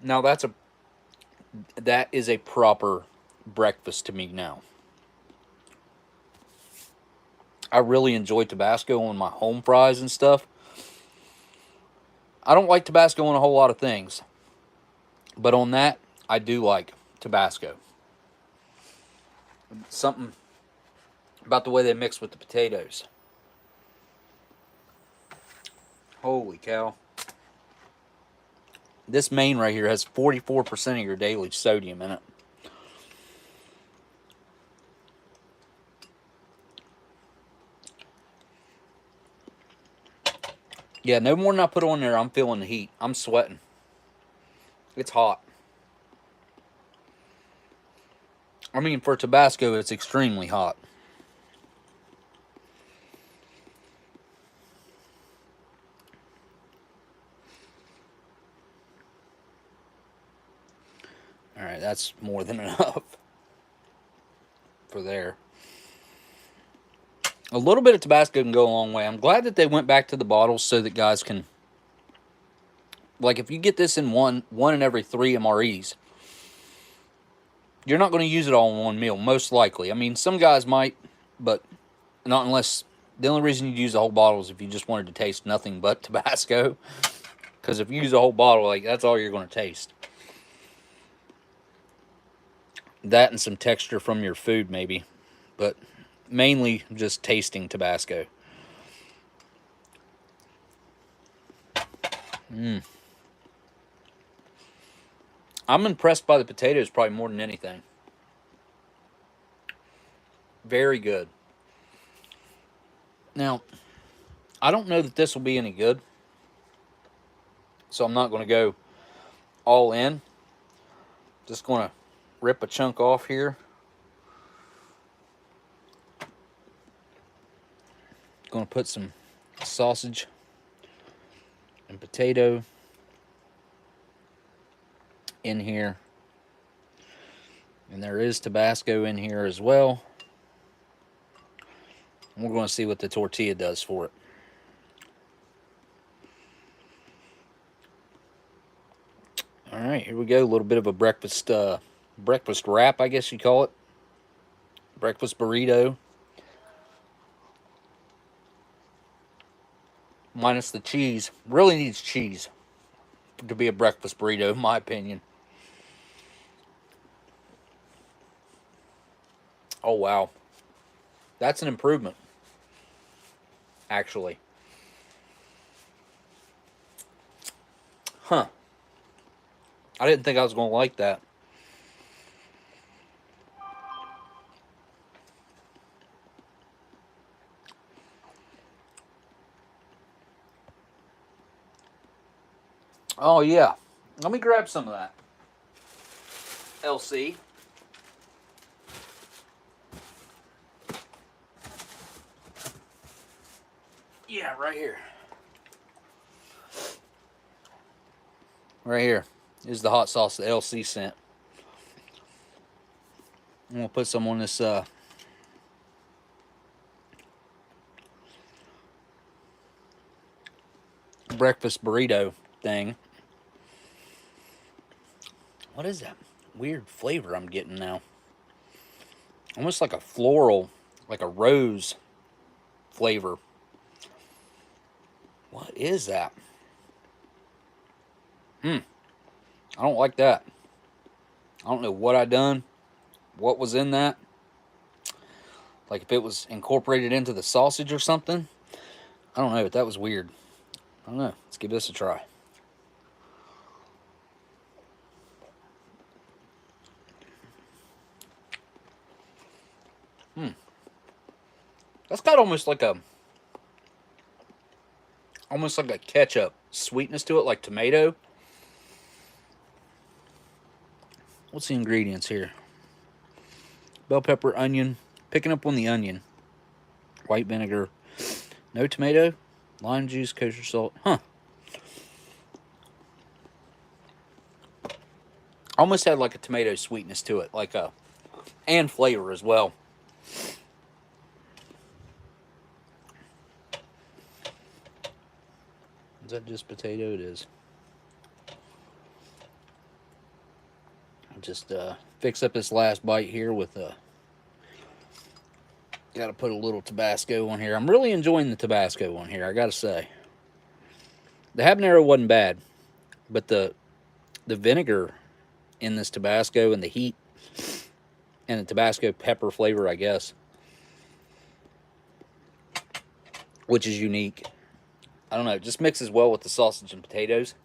Now that is a proper breakfast to me now. I really enjoy Tabasco on my home fries and stuff. I don't like Tabasco on a whole lot of things, but on that, I do like Tabasco. Something about the way they mix with the potatoes. Holy cow. This main right here has 44% of your daily sodium in it. Yeah, no more than I put on there, I'm feeling the heat. I'm sweating. It's hot. I mean, for Tabasco, it's extremely hot. Alright, that's more than enough for there. A little bit of Tabasco can go a long way. I'm glad that they went back to the bottles so that guys can... Like, if you get this in one in every 3 MREs, you're not going to use it all in one meal, most likely. I mean, some guys might, but not unless... The only reason you'd use the whole bottle is if you just wanted to taste nothing but Tabasco. Because if you use a whole bottle, like, that's all you're going to taste. That and some texture from your food, maybe. But mainly just tasting Tabasco. I'm impressed by the potatoes probably more than anything. Very good. Now, I don't know that this will be any good, so I'm not going to go all in. Just going to rip a chunk off here. Going to put some sausage and potato in here. And there is Tabasco in here as well. And we're going to see what the tortilla does for it. All right, here we go. A little bit of a breakfast wrap, I guess you call it. Breakfast burrito. Minus the cheese. Really needs cheese to be a breakfast burrito, in my opinion. Oh, wow. That's an improvement, actually. Huh. I didn't think I was going to like that. Oh, yeah. Let me grab some of that. LC. Yeah, right here. Right here is the hot sauce that LC sent. I'm going to put some on this breakfast burrito thing. What is that weird flavor I'm getting now? Almost like a floral, like a rose flavor. What is that? I don't like that. I don't know what I done, what was in that. Like if it was incorporated into the sausage or something. I don't know, but that was weird. I don't know. Let's give this a try. That's got almost like a ketchup sweetness to it, like tomato. What's the ingredients here? Bell pepper, onion. Picking up on the onion. White vinegar. No tomato. Lime juice, kosher salt. Huh. Almost had like a tomato sweetness to it. And flavor as well. Is that just potato? It is. I'll just fix up this last bite here with got to put a little Tabasco on here. I'm really enjoying the Tabasco on here, I got to say. The habanero wasn't bad, but the vinegar in this Tabasco and the heat and the Tabasco pepper flavor, I guess, which is unique. I don't know, it just mixes well with the sausage and potatoes.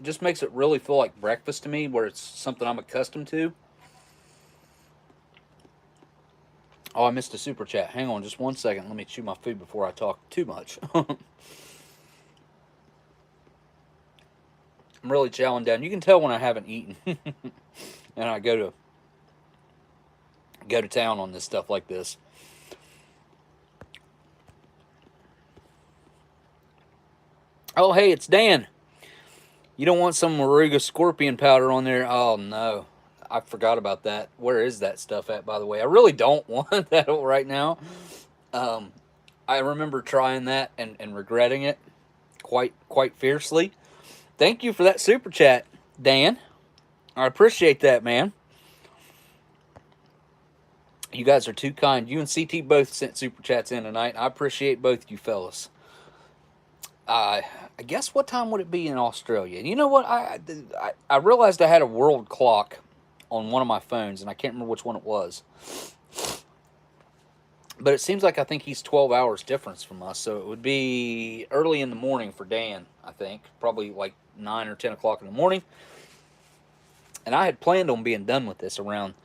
Just makes it really feel like breakfast to me, where it's something I'm accustomed to. Oh, I missed a super chat. Hang on just 1 second. Let me chew my food before I talk too much. I'm really chowing down. You can tell when I haven't eaten. And I go to town on this stuff like this. Oh, hey, it's Dan. You don't want some Moruga scorpion powder on there? Oh, no. I forgot about that. Where is that stuff at, by the way? I really don't want that right now. I remember trying that and regretting it quite fiercely. Thank you for that super chat, Dan. I appreciate that, man. You guys are too kind. You and CT both sent super chats in tonight. I appreciate both you fellas. I guess what time would it be in Australia? You know what? I realized I had a world clock on one of my phones, and I can't remember which one it was. But it seems like I think he's 12 hours difference from us, so it would be early in the morning for Dan, I think. Probably like 9 or 10 o'clock in the morning. And I had planned on being done with this around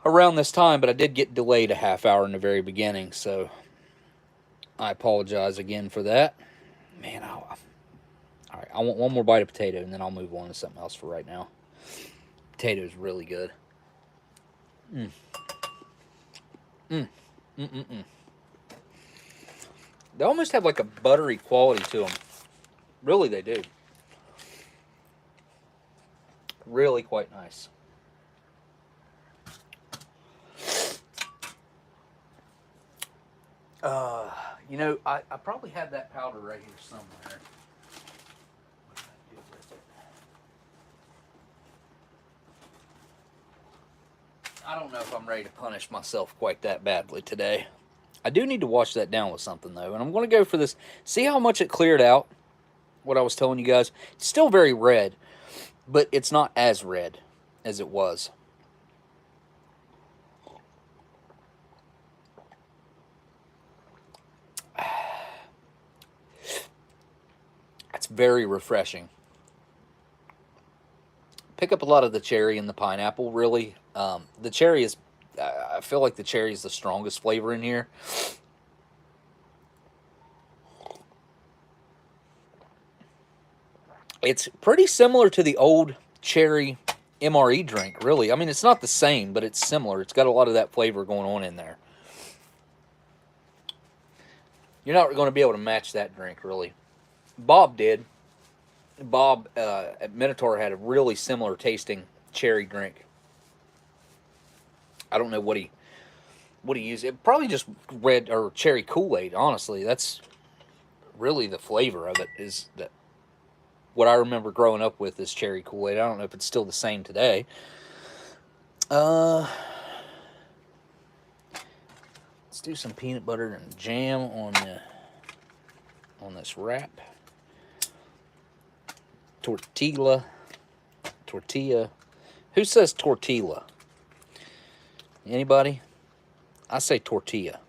this time, but I did get delayed a half hour in the very beginning, so I apologize again for that. Man, all right, I want one more bite of potato, and then I'll move on to something else for right now. Potato's really good. They almost have like a buttery quality to them. Really, they do. Really quite nice. You know, I probably had that powder right here somewhere. What did I do with it? I don't know if I'm ready to punish myself quite that badly today. I do need to wash that down with something, though, and I'm going to go for this. See how much it cleared out? What I was telling you guys? It's still very red, but it's not as red as it was. It's very refreshing. Pick up a lot of the cherry and the pineapple, really. The cherry is, I feel like the cherry is the strongest flavor in here. It's pretty similar to the old cherry MRE drink, really. I mean, it's not the same, but it's similar. It's got a lot of that flavor going on in there. You're not going to be able to match that drink, really. Bob did. Bob at Minotaur had a really similar tasting cherry drink. I don't know what he used. It probably just red or cherry Kool-Aid. Honestly, that's really the flavor of it. Is that what I remember growing up with is cherry Kool-Aid. I don't know if it's still the same today. Let's do some peanut butter and jam on this wrap. Tortilla. Who says tortilla? Anybody? I say tortilla.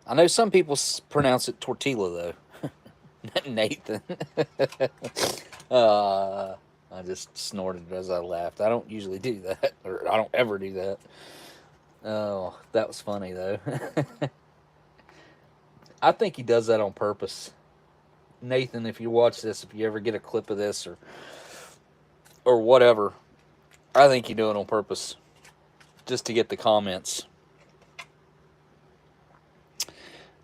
I know some people pronounce it tortilla, though. Nathan. I just snorted as I laughed. I don't usually do that, or I don't ever do that. Oh, that was funny, though. I think he does that on purpose. Nathan, if you watch this, if you ever get a clip of this or whatever, I think you do it on purpose, just to get the comments.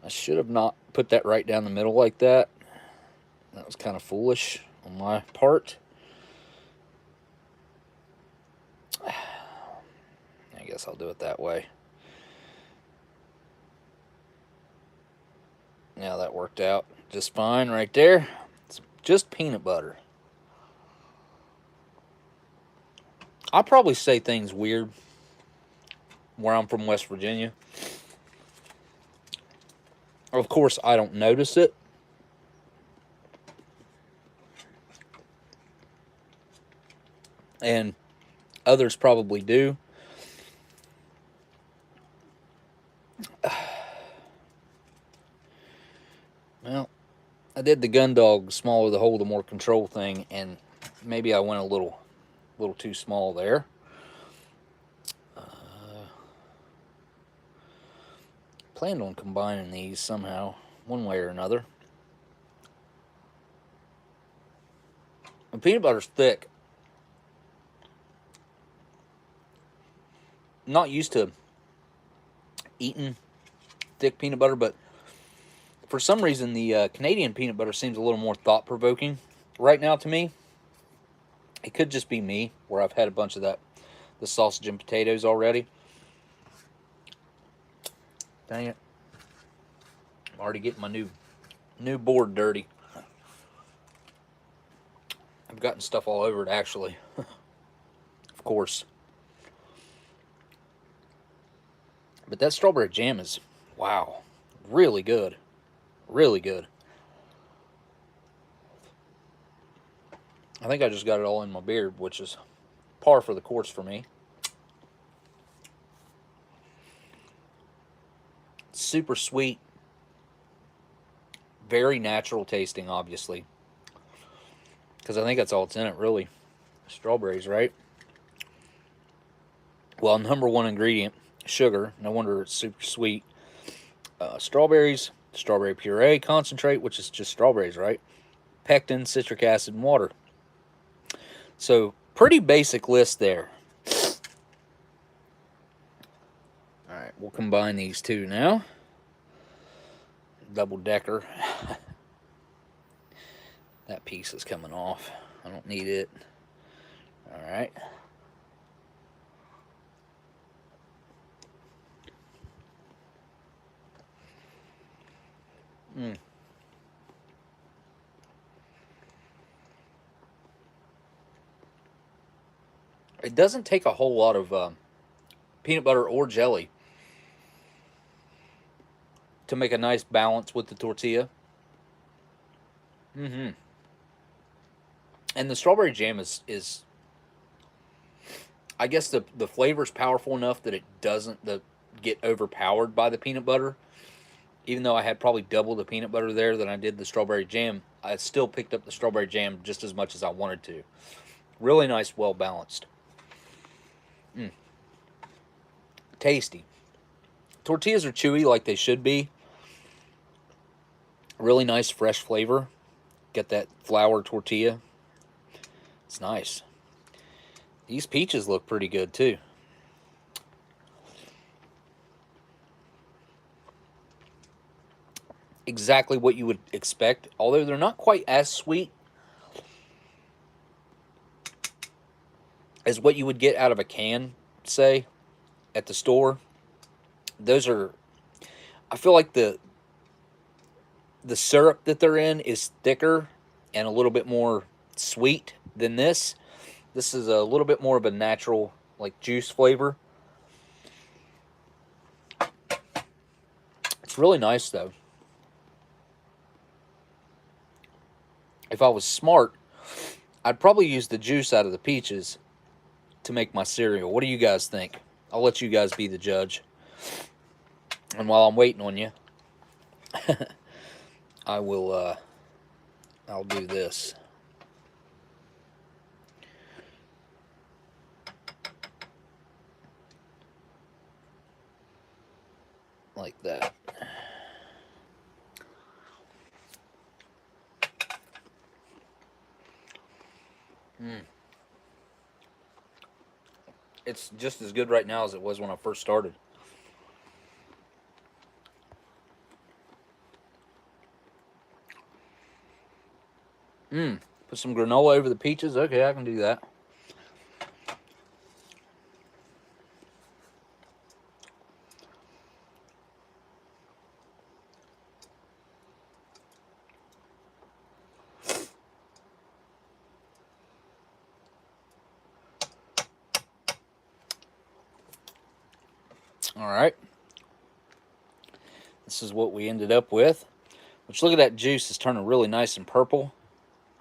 I should have not put that right down the middle like that. That was kind of foolish on my part. I guess I'll do it that way. Now that worked out just fine right there. It's just peanut butter. I'll probably say things weird where I'm from, West Virginia. Of course, I don't notice it. And others probably do. Well, I did the gun dog smaller the hole, the more control thing, and maybe I went a little too small there. Planned on combining these somehow, one way or another. The peanut butter's thick. I'm not used to eating thick peanut butter, but for some reason the Canadian peanut butter seems a little more thought-provoking right now to me. It could just be me, where I've had a bunch of the sausage and potatoes already. Dang it. I'm already getting my new board dirty. I've gotten stuff all over it, actually. Of course. But that strawberry jam is, wow, really good. Really good. I think I just got it all in my beard, which is par for the course for me. Super sweet. Very natural tasting, obviously. Because I think that's all it's in it, really. Strawberries, right? Well, number one ingredient, sugar. No wonder it's super sweet. Strawberries, strawberry puree concentrate, which is just strawberries, right? Pectin, citric acid, and water. So, pretty basic list there. Alright, we'll combine these two now. Double decker. That piece is coming off. I don't need it. Alright. It doesn't take a whole lot of peanut butter or jelly to make a nice balance with the tortilla. And the strawberry jam is I guess the flavor's powerful enough that it doesn't get overpowered by the peanut butter. Even though I had probably double the peanut butter there than I did the strawberry jam, I still picked up the strawberry jam just as much as I wanted to. Really nice, well balanced. Tasty. Tortillas are chewy like they should be. Really nice fresh flavor. Get that flour tortilla. It's nice. These peaches look pretty good too. Exactly what you would expect, although they're not quite as sweet as what you would get out of a can, say, at the store. Those are, I feel like the syrup that they're in is thicker and a little bit more sweet than this. This is a little bit more of a natural, like, juice flavor. It's really nice, though. If I was smart, I'd probably use the juice out of the peaches to make my cereal. What do you guys think? I'll let you guys be the judge. And while I'm waiting on you, I'll do this. Like that. It's just as good right now as it was when I first started. Put some granola over the peaches. Okay, I can do that. All right. This is what we ended up with. Which, look at that juice. It's turning really nice and purple.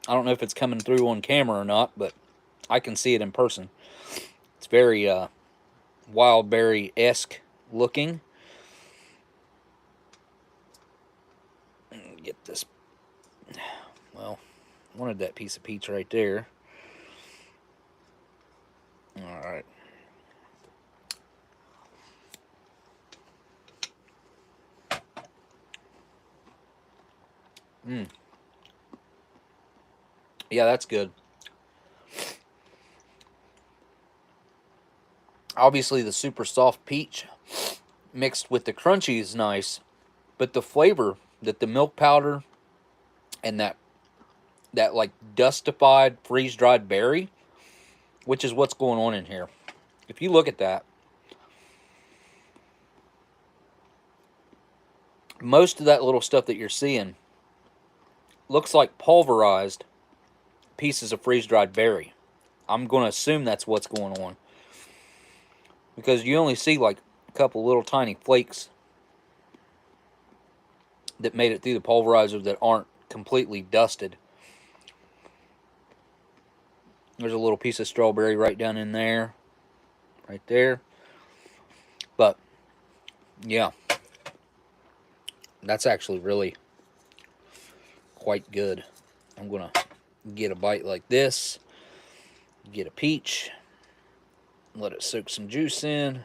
I don't know if it's coming through on camera or not, but I can see it in person. It's very wild berry-esque looking. Get this. Well, wanted that piece of peach right there. All right. Yeah, that's good. Obviously, the super soft peach mixed with the crunchy is nice, but the flavor that the milk powder and that like dustified freeze-dried berry, which is what's going on in here. If you look at that, most of that little stuff that you're seeing looks like pulverized pieces of freeze-dried berry. I'm going to assume that's what's going on, because you only see like a couple little tiny flakes that made it through the pulverizer that aren't completely dusted. There's a little piece of strawberry right down in there. Right there. But, yeah. That's actually really quite good. I'm going to get a bite like this. Get a peach. Let it soak some juice in.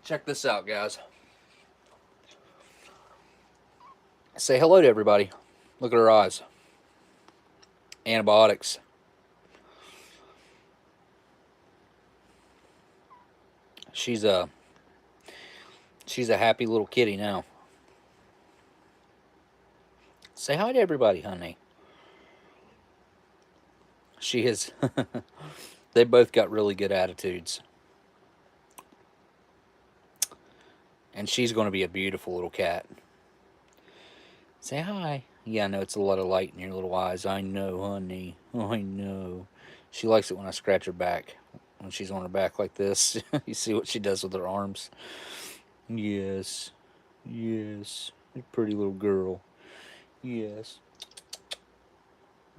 Check this out, guys. Say hello to everybody. Look at her eyes. Antibiotics. She's a happy little kitty now. Say hi to everybody, honey. She is. They both got really good attitudes. And she's going to be a beautiful little cat. Say hi. Yeah, I know it's a lot of light in your little eyes. I know, honey. I know. She likes it when I scratch her back. When she's on her back like this. You see what she does with her arms? Yes. Yes. You pretty little girl. Yes.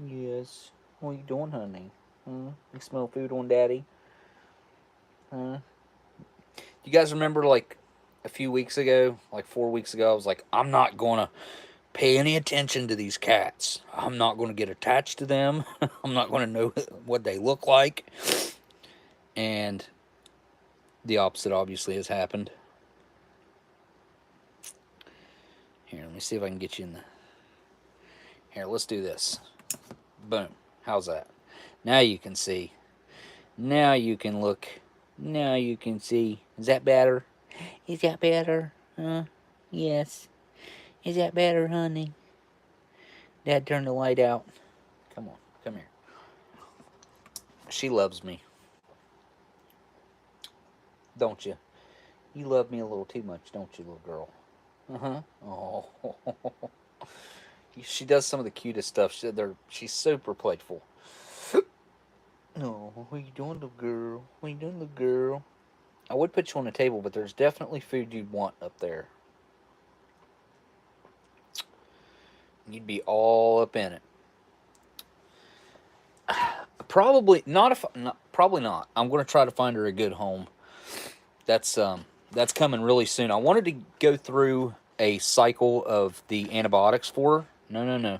Yes. What are you doing, honey? Huh? You smell food on Daddy? Huh? You guys remember, like, a few weeks ago, like 4 weeks ago, I was like, I'm not going to pay any attention to these cats. I'm not going to get attached to them. I'm not going to know what they look like. And the opposite obviously has happened. Here, let me see if I can get you in the... Here, let's do this. Boom. How's that? Now you can see. Now you can look. Now you can see. Is that better? Is that better? Huh? Yes. Is that better, honey? Dad, turn the light out. Come on. Come here. She loves me. Don't you? You love me a little too much, don't you, little girl? Uh-huh. Oh. She does some of the cutest stuff. She's super playful. Oh, what are you doing, little girl? What are you doing, little girl? I would put you on the table, but there's definitely food you'd want up there. You'd be all up in it. Probably not. Probably not. I'm going to try to find her a good home. That's coming really soon. I wanted to go through a cycle of the antibiotics for her. No.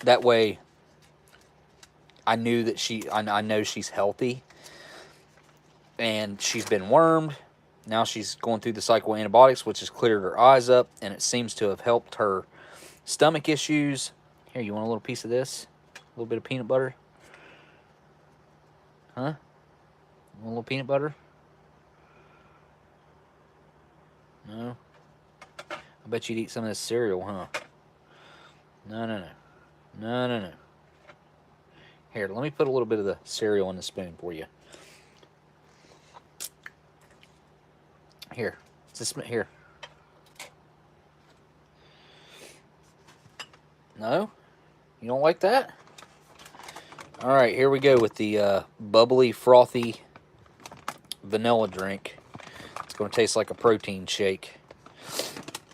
That way, I knew that I know she's healthy, and she's been wormed. Now she's going through the cycle of antibiotics, which has cleared her eyes up, and it seems to have helped her stomach issues. Here, you want a little piece of this? A little bit of peanut butter? Huh? You want a little peanut butter? No? I bet you'd eat some of this cereal, huh? No, no, no. No, no, no. Here, let me put a little bit of the cereal in the spoon for you. Here. Here. No? You don't like that? Alright, here we go with the bubbly, frothy vanilla drink. It's going to taste like a protein shake.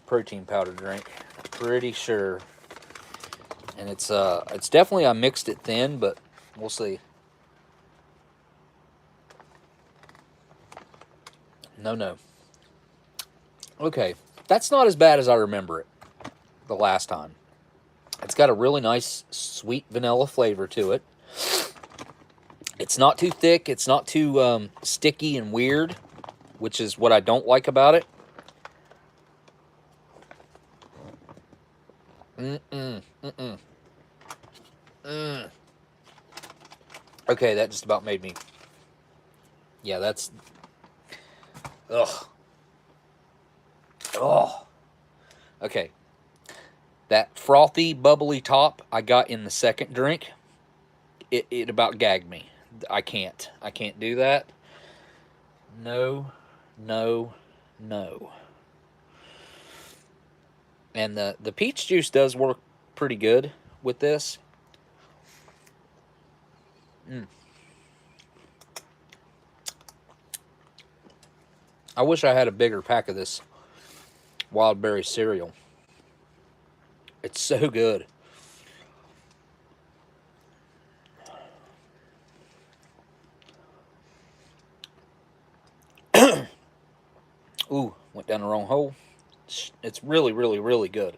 Protein powder drink. Pretty sure. And it's definitely, I mixed it thin, but we'll see. No, no. Okay, that's not as bad as I remember it the last time. It's got a really nice sweet vanilla flavor to it. It's not too thick. It's not too sticky and weird, which is what I don't like about it. Okay, that just about made me... Yeah, that's... Ugh. Oh. Okay. That frothy, bubbly top I got in the second drink, it about gagged me. I can't do that. No, no, no. And the peach juice does work pretty good with this. I wish I had a bigger pack of this wild berry cereal. It's so good. Ooh, went down the wrong hole. It's really, really, really good.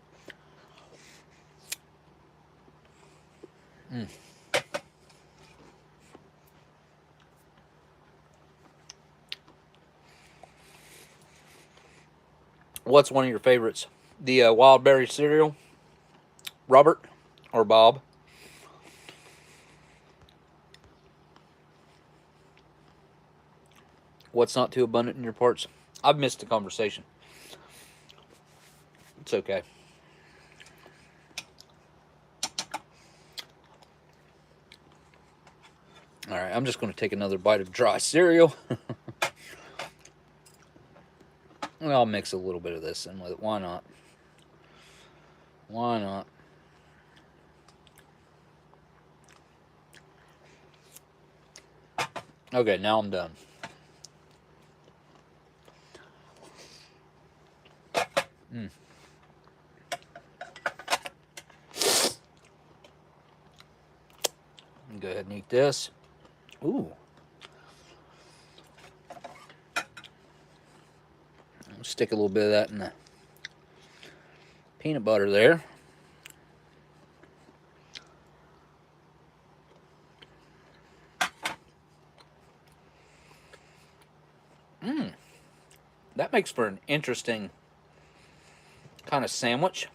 What's one of your favorites? The wild berry cereal? Robert or Bob? What's not too abundant in your parts? I've missed the conversation. It's okay. Alright, I'm just going to take another bite of dry cereal. I'll mix a little bit of this in with it. Why not? Why not? Okay, now I'm done. Go ahead and eat this. Ooh. I'll stick a little bit of that in the peanut butter there. That makes for an interesting kind of sandwich.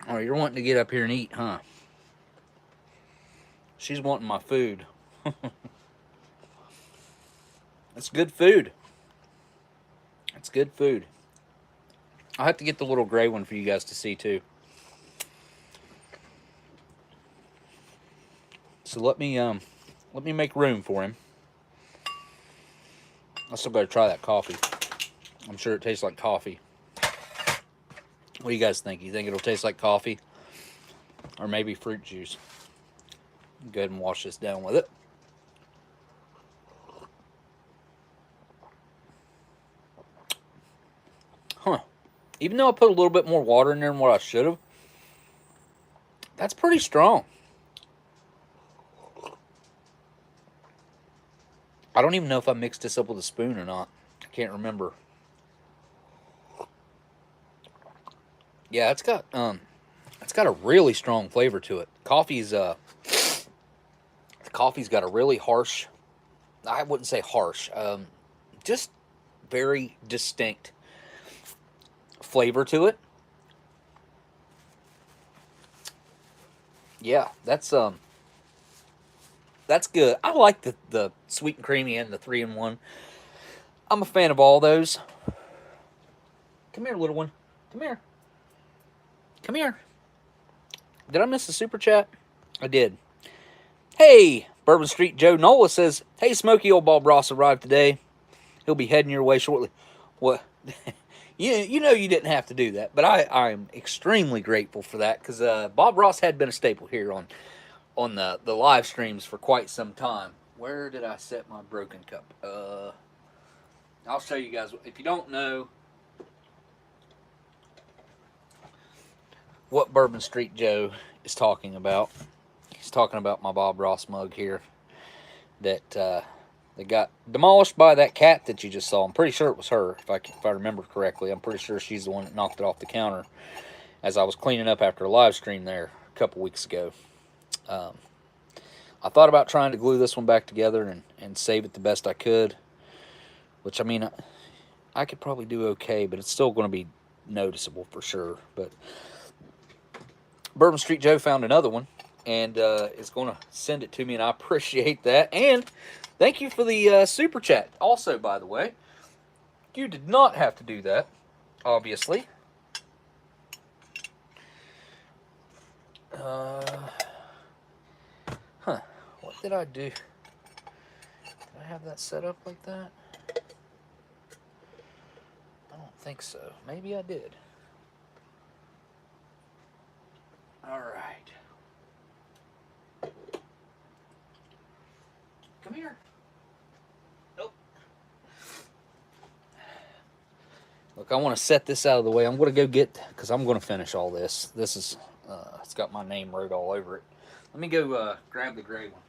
Oh, you're wanting to get up here and eat, huh? She's wanting my food. That's good food. That's good food. I'll have to get the little gray one for you guys to see too. So let me make room for him. I still gotta try that coffee. I'm sure it tastes like coffee. What do you guys think? You think it'll taste like coffee? Or maybe fruit juice? Go ahead and wash this down with it. Huh. Even though I put a little bit more water in there than what I should have, that's pretty strong. I don't even know if I mixed this up with a spoon or not. I can't remember. Yeah, it's got It's got a really strong flavor to it. The coffee's got a really harsh, I wouldn't say harsh, just very distinct flavor to it. Yeah, that's good. I like the sweet and creamy and the 3-in-1. I'm a fan of all those. Come here, little one. Come here. Come here. Did I miss a super chat? I did. Hey, Bourbon Street Joe Nola says, "Hey, Smokey, old Bob Ross arrived today. He'll be heading your way shortly." What? You know you didn't have to do that, but I am extremely grateful for that, because Bob Ross had been a staple here on the live streams for quite some time. Where did I set my broken cup? I'll show you guys. If you don't know what Bourbon Street Joe is talking about, he's talking about my Bob Ross mug here that got demolished by that cat that you just saw. I'm pretty sure it was her, if I remember correctly. I'm pretty sure she's the one that knocked it off the counter as I was cleaning up after a live stream there a couple weeks ago. I thought about trying to glue this one back together and save it the best I could, which, I mean, I could probably do okay, but it's still going to be noticeable for sure. But Bourbon Street Joe found another one and is going to send it to me, and I appreciate that. And thank you for the super chat. Also, by the way, you did not have to do that, obviously. What did I do? Did I have that set up like that? I don't think so. Maybe I did. All right. Come here. Nope. Look, I want to set this out of the way. I'm going to go get, because I'm going to finish all this. This is, it's got my name wrote all over it. Let me go grab the gray one.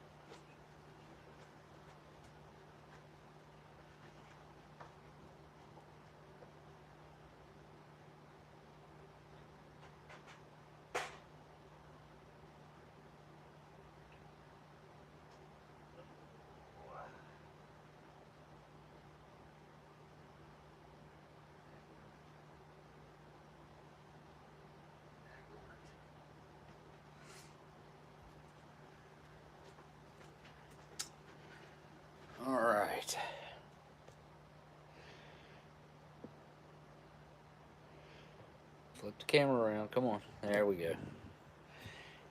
All right. Flip the camera around. Come on. There we go.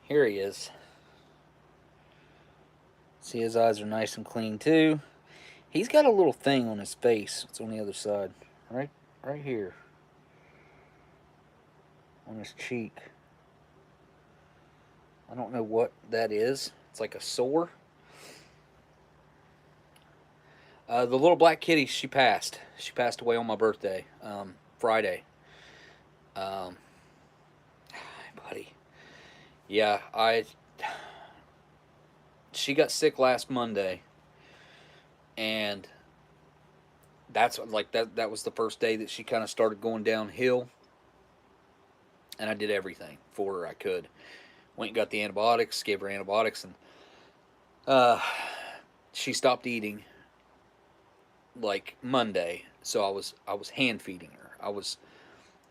Here he is. See, his eyes are nice and clean too. He's got a little thing on his face. It's on the other side. Right here. On his cheek. I don't know what that is. It's like a sore. The little black kitty, she passed. She passed away on my birthday, Friday. Buddy. Yeah, she got sick last Monday, and that's like that was the first day that she kind of started going downhill, and I did everything for her I could. Went and got the antibiotics, gave her antibiotics, and she stopped eating like Monday. So I was hand feeding her. I was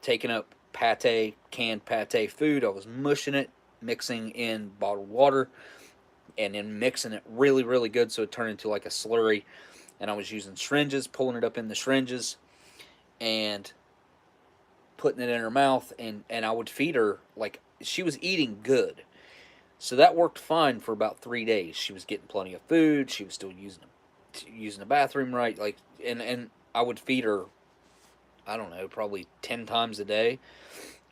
taking up canned pate food. I was mushing it, mixing in bottled water, and then mixing it really, really good so it turned into like a slurry. And I was using syringes, pulling it up in the syringes, and putting it in her mouth. And I would feed her like she was eating good. So that worked fine for about 3 days. She was getting plenty of food. She was still using the bathroom right. Like, and I would feed her, I don't know, probably 10 times a day.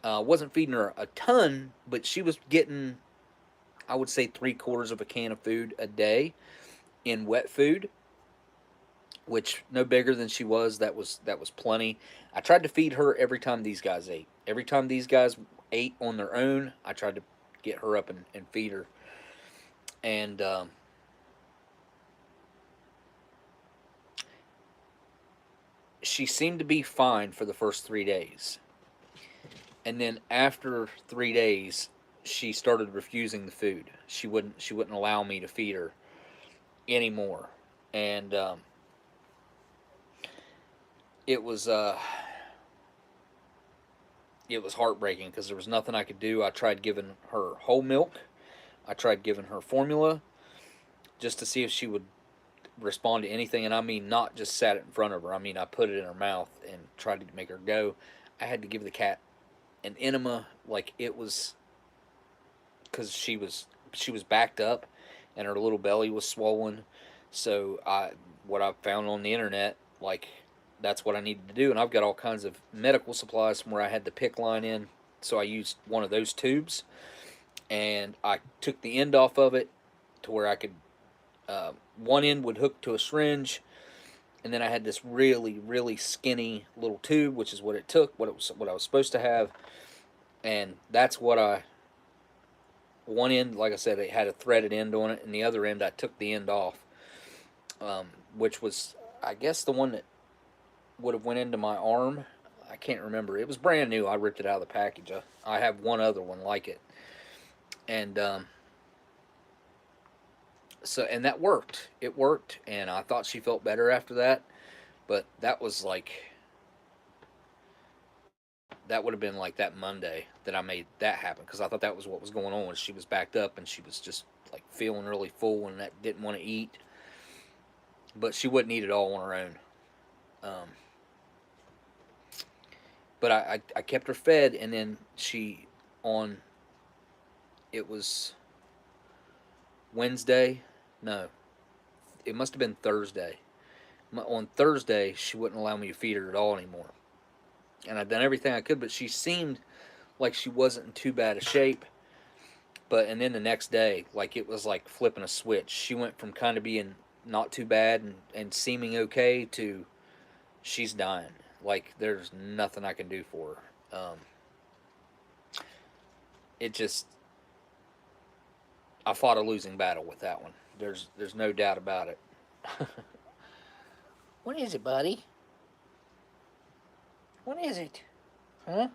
Wasn't feeding her a ton, but she was getting, I would say, 3/4 of a can of food a day in wet food, which no bigger than she was. That was plenty. I tried to feed her every time these guys ate. Every time these guys ate on their own, I tried to get her up and feed her. And she seemed to be fine for the first 3 days. And then after 3 days, she started refusing the food. She wouldn't allow me to feed her anymore. And it was heartbreaking because there was nothing I could do. I tried giving her whole milk. I tried giving her formula just to see if she would respond to anything. And I mean, not just sat it in front of her. I mean, I put it in her mouth and tried to make her go. I had to give the cat an enema. Like, it was because she was backed up and her little belly was swollen. So what I found on the internet, like, that's what I needed to do. And I've got all kinds of medical supplies from where I had the PICC line in. So I used one of those tubes, and I took the end off of it to where I could, one end would hook to a syringe, and then I had this really, really skinny little tube, which is what it took, what I was supposed to have. And that's what one end, like I said, it had a threaded end on it, and the other end I took the end off, which was, I guess, the one that would have went into my arm. I can't remember. It was brand new. I ripped it out of the package. I have one other one like it, and and that worked. It worked, and I thought she felt better after that. But that was like, that would have been like that Monday that I made that happen, because I thought that was what was going on. She was backed up and she was just like feeling really full and that didn't want to eat, but she wouldn't eat it all on her own. But I kept her fed, and then it was Wednesday, no, it must have been Thursday. On Thursday, she wouldn't allow me to feed her at all anymore. And I'd done everything I could, but she seemed like she wasn't in too bad a shape. And then the next day, like, it was like flipping a switch. She went from kind of being not too bad and seeming okay to she's dying. Like, there's nothing I can do for her. I fought a losing battle with that one. There's no doubt about it. What is it, buddy? What is it? Huh?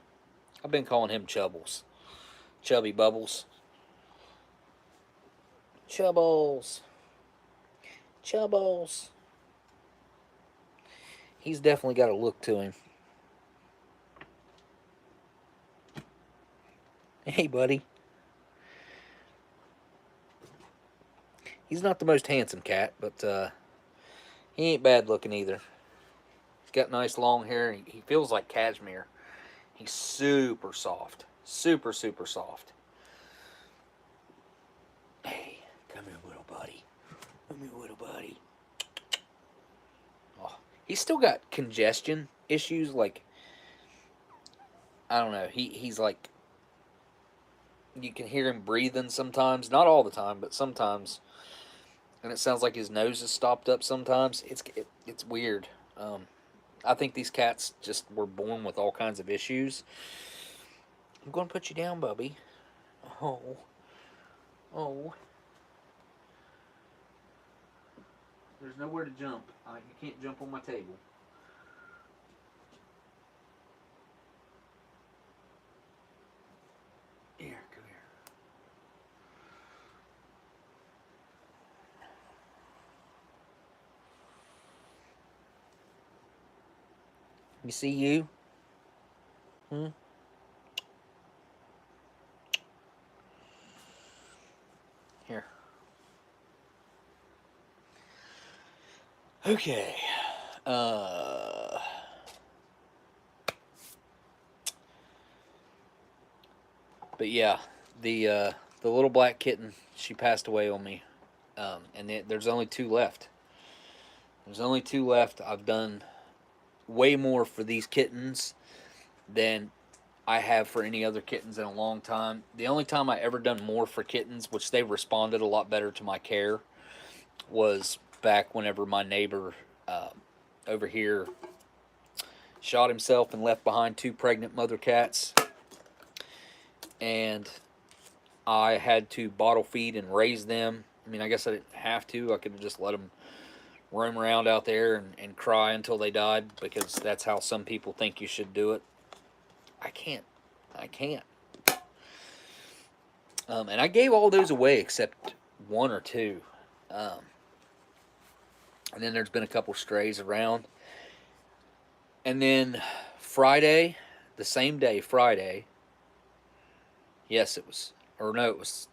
I've been calling him Chubbles. Chubby Bubbles. Chubbles. Chubbles. He's definitely got a look to him. Hey, buddy. He's not the most handsome cat, but he ain't bad looking either. He's got nice long hair. He feels like cashmere. He's super soft. Super, super soft. Hey, come here, little buddy. Come here, little buddy. Oh, he's still got congestion issues. Like, I don't know. He's like, you can hear him breathing sometimes. Not all the time, but sometimes. And it sounds like his nose is stopped up sometimes. It's weird. I think these cats just were born with all kinds of issues. I'm going to put you down, Bubby. Oh. Oh. There's nowhere to jump. You can't jump on my table. Here, come here. You see you? Here. Okay. But yeah, the little black kitten, she passed away on me. And there's only 2 left. There's only 2 left. I've done way more for these kittens than I have for any other kittens in a long time. The only time I ever done more for kittens, which they responded a lot better to my care, was back whenever my neighbor over here shot himself and left behind 2 pregnant mother cats. And I had to bottle feed and raise them. I mean, I guess I didn't have to. I could have just let them roam around out there and cry until they died, because that's how some people think you should do it. I can't I can't. And I gave all those away except one or two. Um, and then there's been a couple strays around. And then Friday, the same day, Friday. Yes, it was. Or no, it was.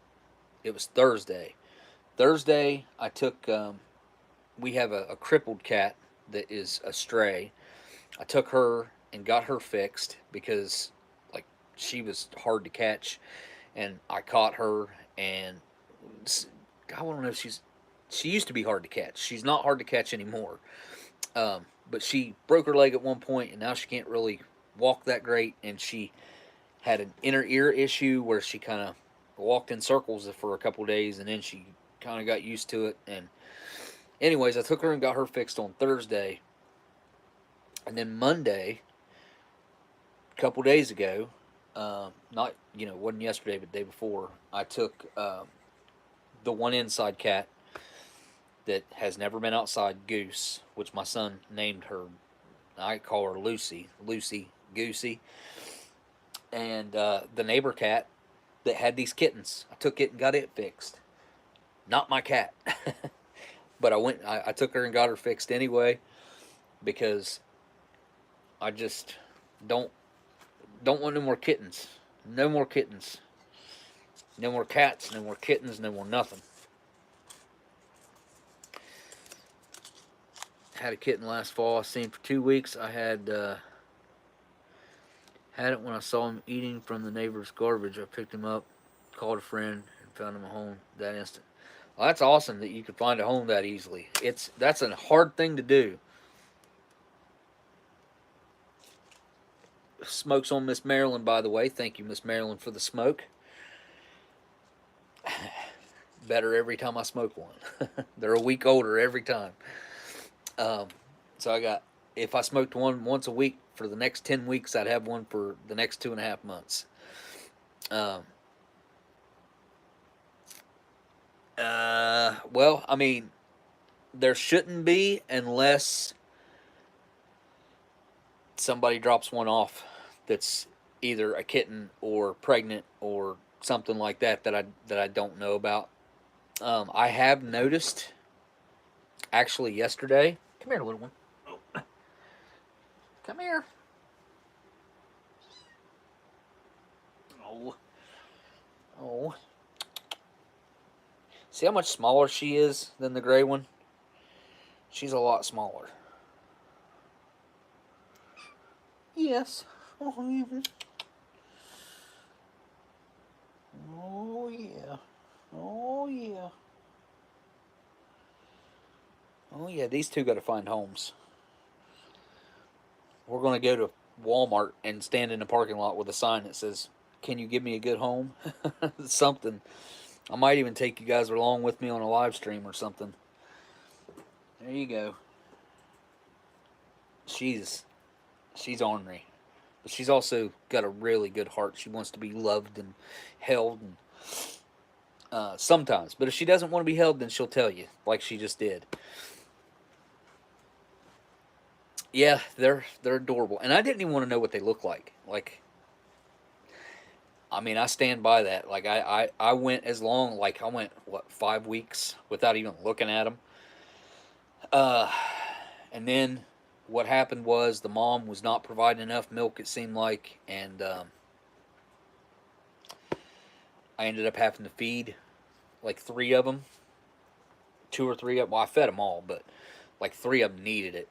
It was Thursday. Thursday, I took. We have a crippled cat that is a stray. I took her and got her fixed because, like, she was hard to catch, and I caught her. And I don't know if she used to be hard to catch. She's not hard to catch anymore. But she broke her leg at one point, and now she can't really walk that great. And she had an inner ear issue where she kind of walked in circles for a couple days, and then she kind of got used to it. And anyways, I took her and got her fixed on Thursday, and then Monday, a couple days ago, not wasn't yesterday, but the day before, I took the one inside cat that has never been outside, Goose, which my son named her. I call her Lucy, Goosey, and the neighbor cat that had these kittens. I took it and got it fixed. Not my cat, but I took her and got her fixed anyway because I just don't want no more kittens. No more kittens. No more cats. No more kittens. No more nothing. Had a kitten last fall. I seen him for 2 weeks. I had it when I saw him eating from the neighbor's garbage. I picked him up, called a friend, and found him a home that instant. Well, that's awesome that you could find a home that easily. That's a hard thing to do. Smoke's on Miss Marilyn, by the way. Thank you, Miss Marilyn, for the smoke. Better every time I smoke one. They're a week older every time. So I got, if I smoked one once a week for the next 10 weeks, I'd have one for the next 2.5 months. Well, I mean, there shouldn't be unless somebody drops one off that's either a kitten or pregnant or something like that I don't know about. I have noticed, actually yesterday. Come here, little one. Oh. Come here. Oh. Oh. See how much smaller she is than the gray one? She's a lot smaller. Yes. Oh, yeah. Oh, yeah. Oh, yeah. Oh, yeah. These two got to find homes. We're going to go to Walmart and stand in the parking lot with a sign that says, "Can you give me a good home?" Something. I might even take you guys along with me on a live stream or something. There you go. She's ornery, but she's also got a really good heart. She wants to be loved and held, and sometimes. But if she doesn't want to be held, then she'll tell you, like she just did. Yeah, they're adorable, and I didn't even want to know what they look like. Like, I mean, I stand by that. Like, I went as long, like, I went, what, 5 weeks without even looking at them. And then what happened was the mom was not providing enough milk, it seemed like, and I ended up having to feed like 3 of them. 2 or 3 of them. Well, I fed them all, but like 3 of them needed it.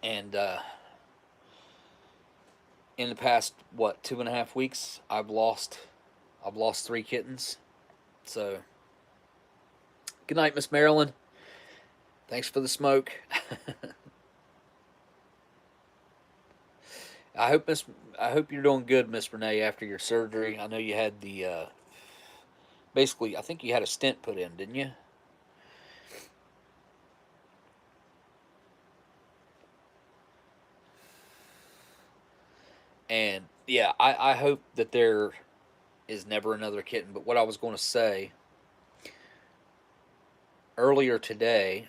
And in the past, what, 2.5 weeks, I've lost 3 kittens. So, good night, Miss Marilyn. Thanks for the smoke. I hope you're doing good, Miss Renee, after your surgery. I know you had the basically, I think you had a stent put in, didn't you? And yeah, I hope that there is never another kitten. But what I was going to say, earlier today,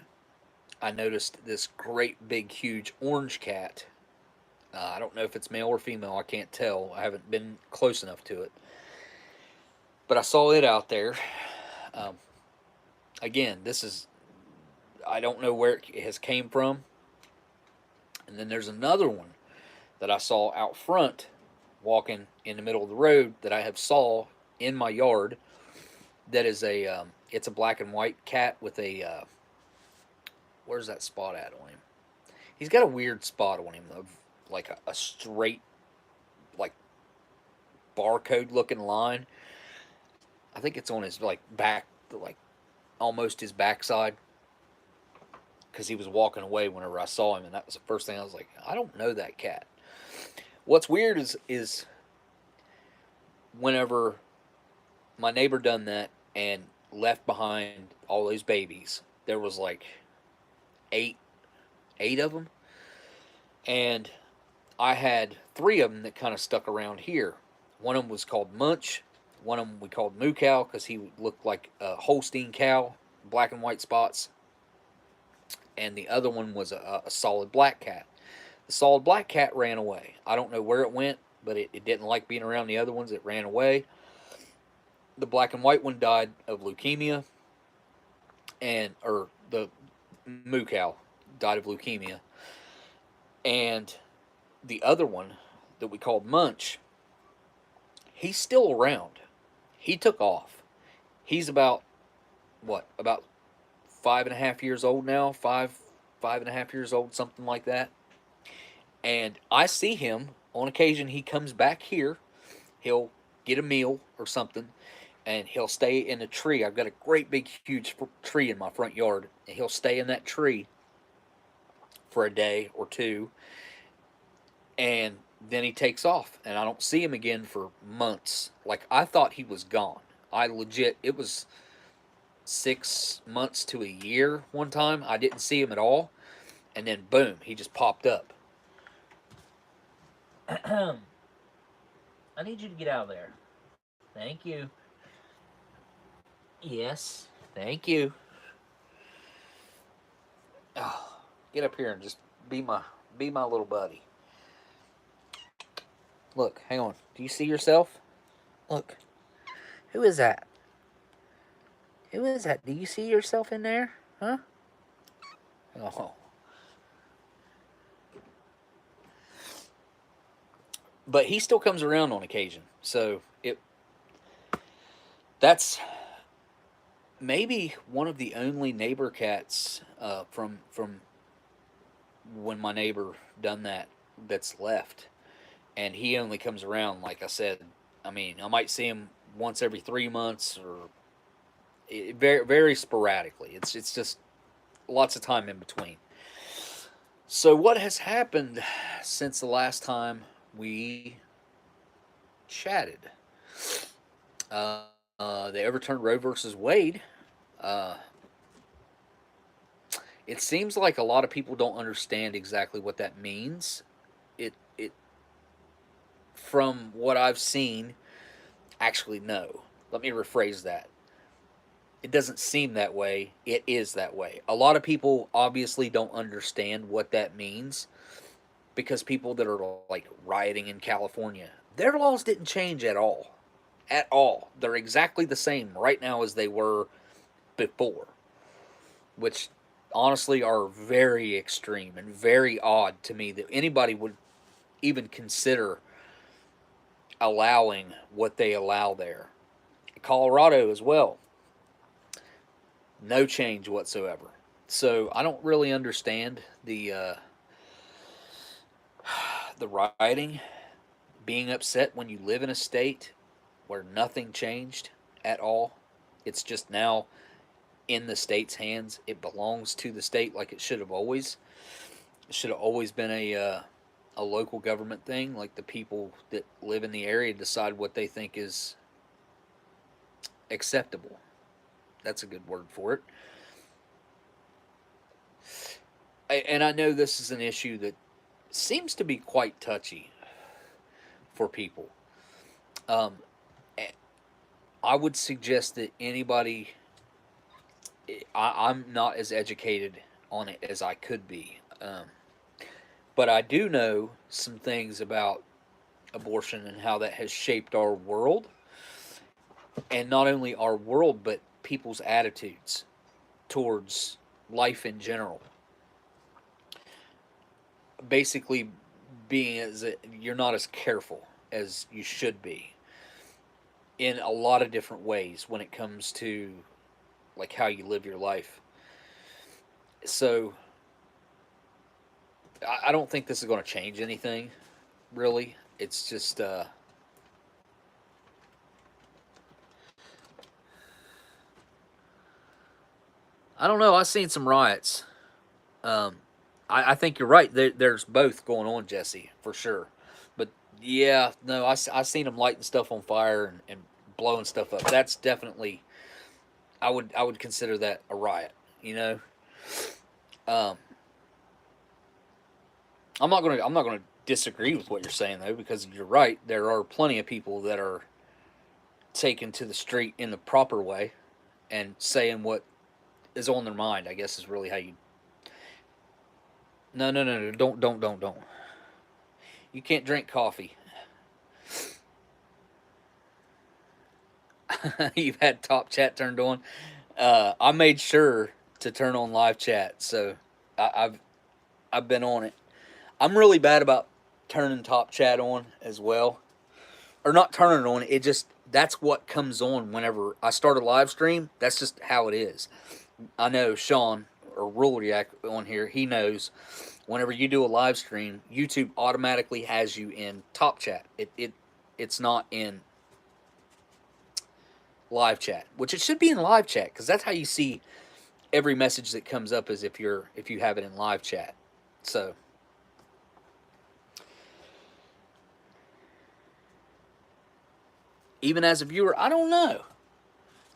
I noticed this great big huge orange cat I don't know if it's male or female. I can't tell. I haven't been close enough to it. But I saw it out there. Um, again, this is, I don't know where it has came from. And then there's another one that I saw out front walking in the middle of the road that I have saw in my yard. That is it's a black and white cat with a, where's that spot at on him? He's got a weird spot on him of like a straight, like barcode looking line. I think it's on his like back, like almost his backside, because he was walking away whenever I saw him, and that was the first thing I was like, I don't know that cat. What's weird is whenever my neighbor done that and left behind all those babies, there was like eight of them, and I had 3 of them that kind of stuck around here. One of them was called Munch. One of them we called Moo Cow because he looked like a Holstein cow, black and white spots. And the other one was a solid black cat. The solid black cat ran away. I don't know where it went, but it didn't like being around the other ones. It ran away. The black and white one died of leukemia, or the Moo Cow died of leukemia. And the other one that we called Munch, he's still around. He took off. He's about 5.5 years old now, 5.5 years old, something like that. And I see him on occasion. He comes back here. He'll get a meal or something, and he'll stay in a tree. I've got a great big huge tree in my front yard, and he'll stay in that tree for a day or two, and then he takes off, and I don't see him again for months. Like, I thought he was gone. It was 6 months to a year one time. I didn't see him at all, and then boom, he just popped up. I need you to get out of there. Thank you. Yes, thank you. Oh, get up here and just be my little buddy. Look, hang on. Do you see yourself? Look. Who is that? Who is that? Do you see yourself in there? Huh? Oh. But he still comes around on occasion. So that's maybe one of the only neighbor cats from when my neighbor done that's left. And he only comes around, like I said, I mean, I might see him once every 3 months, or very, very sporadically. It's just lots of time in between. So what has happened since the last time we chatted? They overturned Roe versus Wade. It seems like a lot of people don't understand exactly what that means. It from what I've seen, actually, no. Let me rephrase that. It doesn't seem that way. It is that way. A lot of people obviously don't understand what that means, because people that are like rioting in California, their laws didn't change at all. At all. They're exactly the same right now as they were before, which honestly are very extreme and very odd to me that anybody would even consider allowing what they allow there. Colorado as well. No change whatsoever. So I don't really understand the rioting, being upset when you live in a state where nothing changed at all. It's just now in the state's hands. It belongs to the state, like it should have always. It should have always been a local government thing. Like, the people that live in the area decide what they think is acceptable. That's a good word for it. And I know this is an issue that seems to be quite touchy for people. I would suggest that anybody, I'm not as educated on it as I could be. But I do know some things about abortion and how that has shaped our world. And not only our world, but people's attitudes towards life in general. Basically, being as you're not as careful as you should be in a lot of different ways when it comes to like how you live your life. So I don't think this is going to change anything, really. It's just I don't know. I've seen some riots. I think you're right. There's both going on, Jesse, for sure. But yeah, no, I seen them lighting stuff on fire and blowing stuff up. That's definitely I would consider that a riot. You know, um, I'm not gonna disagree with what you're saying though, because you're right. There are plenty of people that are taken to the street in the proper way and saying what is on their mind. I guess is really how you. No, no, no, no! Don't. You can't drink coffee. You've had top chat turned on. I made sure to turn on live chat, so I've been on it. I'm really bad about turning top chat on as well, or not turning it on. It just that's what comes on whenever I start a live stream. That's just how it is. I know Sean or Ruleriac on here. He knows whenever you do a live stream, YouTube automatically has you in top chat. It's not in live chat, which it should be in live chat because that's how you see every message that comes up is if you have it in live chat. So even as a viewer, I don't know.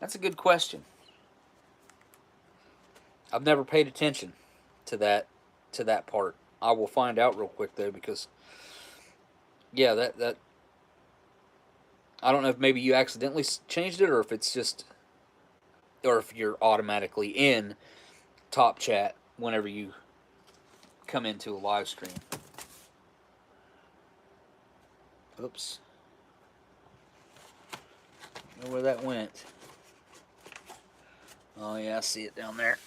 That's a good question. I've never paid attention to that part. I will find out real quick though because yeah, that I don't know if maybe you accidentally changed it or if it's just or if you're automatically in top chat whenever you come into a live stream. Oops. I don't know where that went. Oh yeah, I see it down there.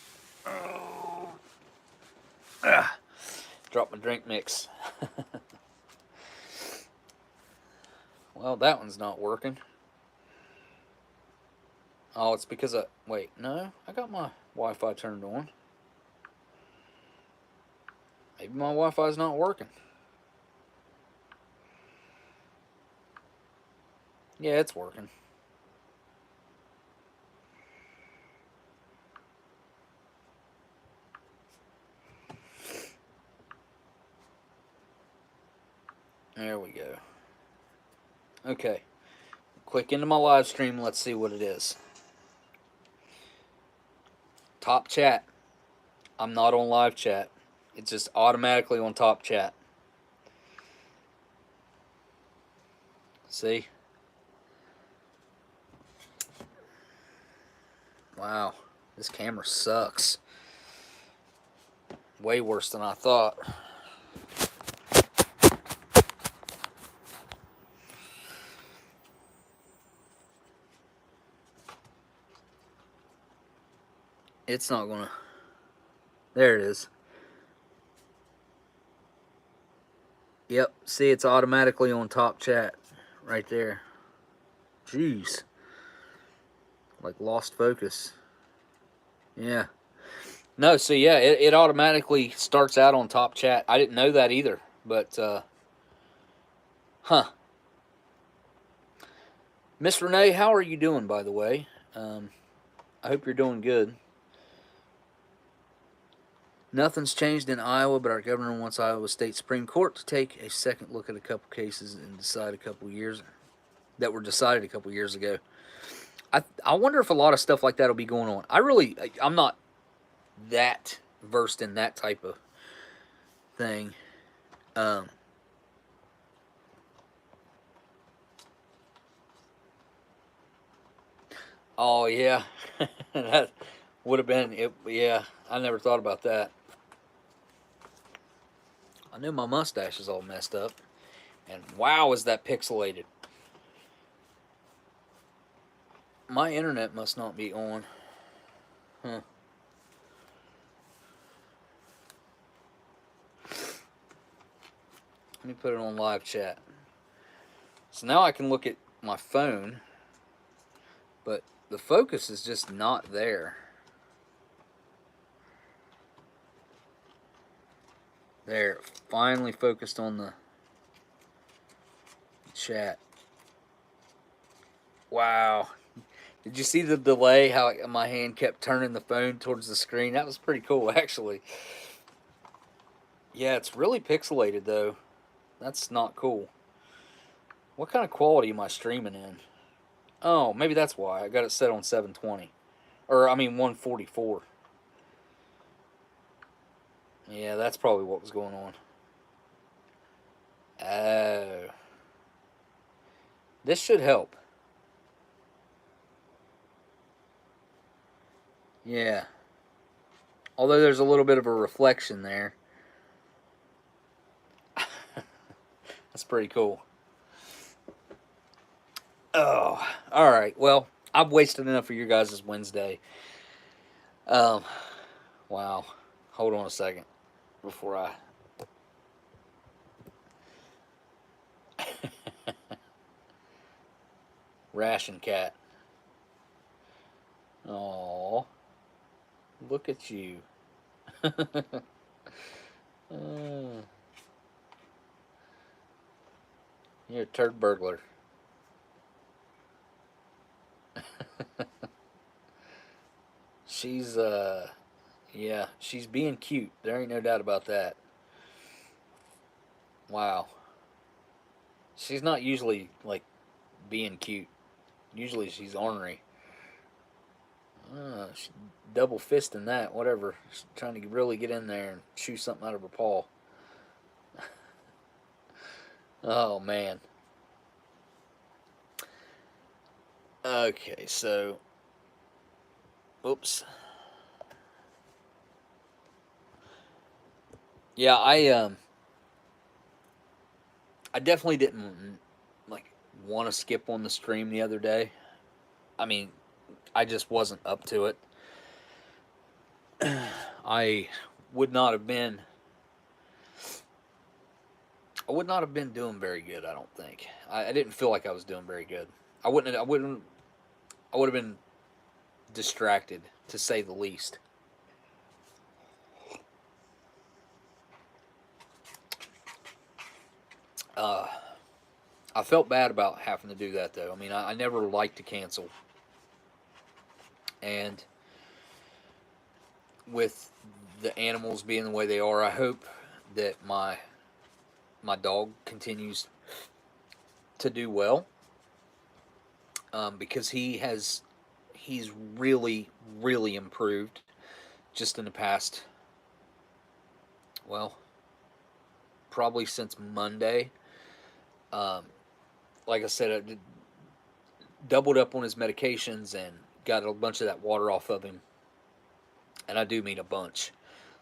Oh. Dropped my drink mix. Well, that one's not working. Oh, it's because wait, no, I got my Wi-Fi turned on. Maybe my Wi-Fi's not working. Yeah, it's working. There we go. Okay. Click into my live stream. Let's see what it is. Top chat. I'm not on live chat. It's just automatically on top chat. See? Wow. This camera sucks. Way worse than I thought. It's not gonna. There it is. Yep. See, it's automatically on top chat. Right there. Jeez. Like lost focus. Yeah. No, so yeah, it automatically starts out on top chat. I didn't know that either. But, huh. Miss Renee, how are you doing, by the way? I hope you're doing good. Nothing's changed in Iowa, but our governor wants Iowa State Supreme Court to take a second look at a couple cases and decide a couple years that were decided a couple years ago. I wonder if a lot of stuff like that will be going on. I'm not that versed in that type of thing. Oh yeah, that would have been it. Yeah, I never thought about that. I know my mustache is all messed up. And wow, is that pixelated. My internet must not be on. Huh. Let me put it on live chat. So now I can look at my phone, but the focus is just not there. There, finally focused on the chat. Wow. Did you see the delay, how my hand kept turning the phone towards the screen? That was pretty cool, actually. Yeah, it's really pixelated, though. That's not cool. What kind of quality am I streaming in? Oh, maybe that's why. I got it set on 720. Or, I mean, 144. Yeah, that's probably what was going on. Oh. This should help. Yeah. Although there's a little bit of a reflection there. That's pretty cool. Oh, all right. Well, I've wasted enough of your guys' Wednesday. Wow. Hold on a second before I... Ration cat. Oh, look at you. You're a turd burglar. She's, yeah, she's being cute. There ain't no doubt about that. Wow. She's not usually, like, being cute. Usually she's ornery. She's double fisting that, whatever. She's trying to really get in there and chew something out of her paw. Oh, man. Okay, so... Oops. Yeah, I definitely didn't, like, want to skip on the stream the other day. I mean, I just wasn't up to it. I would not have been doing very good, I don't think. I didn't feel like I was doing very good. I would have been distracted, to say the least. I felt bad about having to do that, though. I mean, I never like to cancel. And with the animals being the way they are, I hope that my dog continues to do well. Because he's really, really improved just in the past, well, probably since Monday. Like I said, I doubled up on his medications and got a bunch of that water off of him. And I do mean a bunch.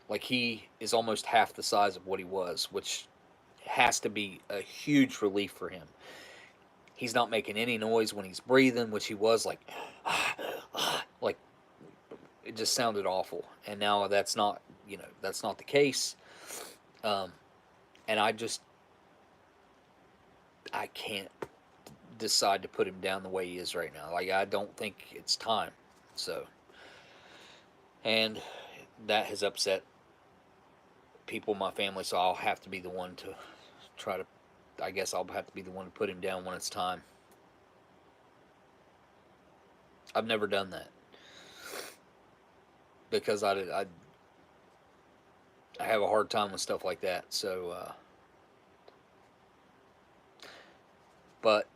Like, he is almost half the size of what he was, which has to be a huge relief for him. He's not making any noise when he's breathing, which he was like, like, it just sounded awful. And now that's not, that's not the case. And I can't decide to put him down the way he is right now. Like, I don't think it's time. So, and that has upset people in my family, so I'll have to be the one to try to, I guess I'll have to be the one to put him down when it's time. I've never done that because I have a hard time with stuff like that. So, but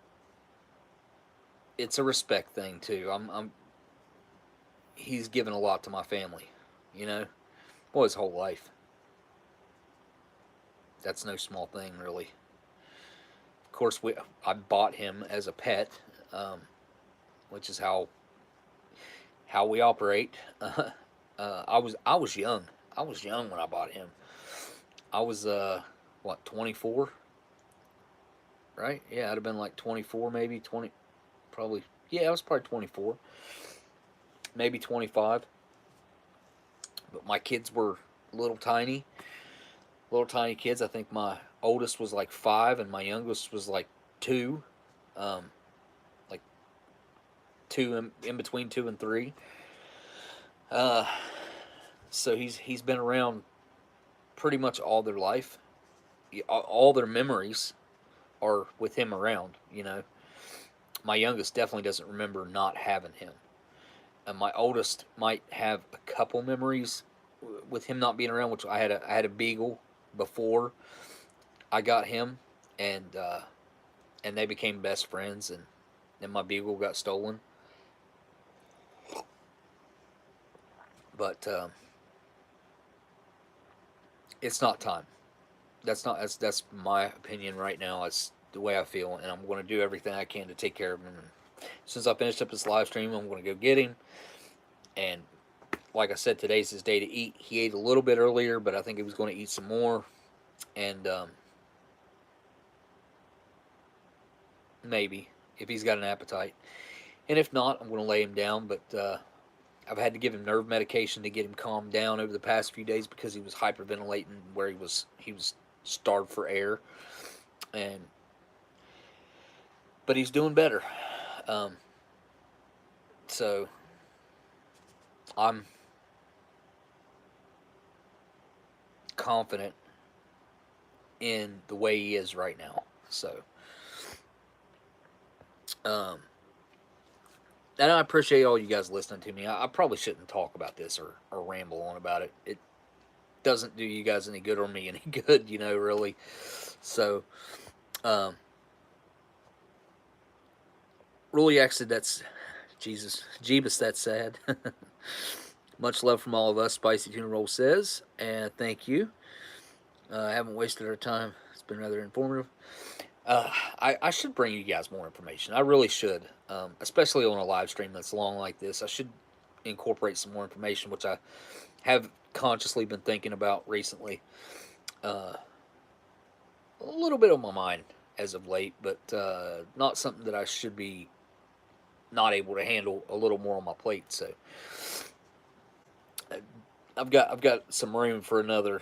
it's a respect thing too. He's given a lot to my family, well, his whole life. That's no small thing, really. Of course, I bought him as a pet, which is how we operate. I was young. I was young when I bought him. I was what, 24, right? Yeah, I'd have been like 24, maybe 20, probably. Yeah, I was probably 24, maybe 25. But my kids were little tiny kids. I think my oldest was like 5, and my youngest was like 2, um, like 2 in between 2 and 3. Uh, so he's been around pretty much all their life. All their memories are with him around. You know, my youngest definitely doesn't remember not having him. And my oldest might have a couple memories with him not being around, which I had a beagle before I got him, and they became best friends, and then my beagle got stolen. But it's not time. That's my opinion right now. It's the way I feel, and I'm going to do everything I can to take care of him. And since I finished up this live stream, I'm going to go get him. And like I said, today's his day to eat. He ate a little bit earlier, but I think he was going to eat some more. And maybe, if he's got an appetite. And if not, I'm going to lay him down. But I've had to give him nerve medication to get him calmed down over the past few days because he was hyperventilating where he was starved for air. But he's doing better. So I'm confident in the way he is right now. So and I appreciate all you guys listening to me. I probably shouldn't talk about this or ramble on about it. It doesn't do you guys any good or me any good, you know, really. So really, actually, that's Jeebus, that's sad. Much love from all of us, Spicy Tuna Roll says, and thank you. I haven't wasted our time. It's been rather informative. I should bring you guys more information. I really should, especially on a live stream that's long like this. I should incorporate some more information, which I have consciously been thinking about recently. A little bit on my mind as of late, but not something that I should be not able to handle a little more on my plate. So I've got some room for another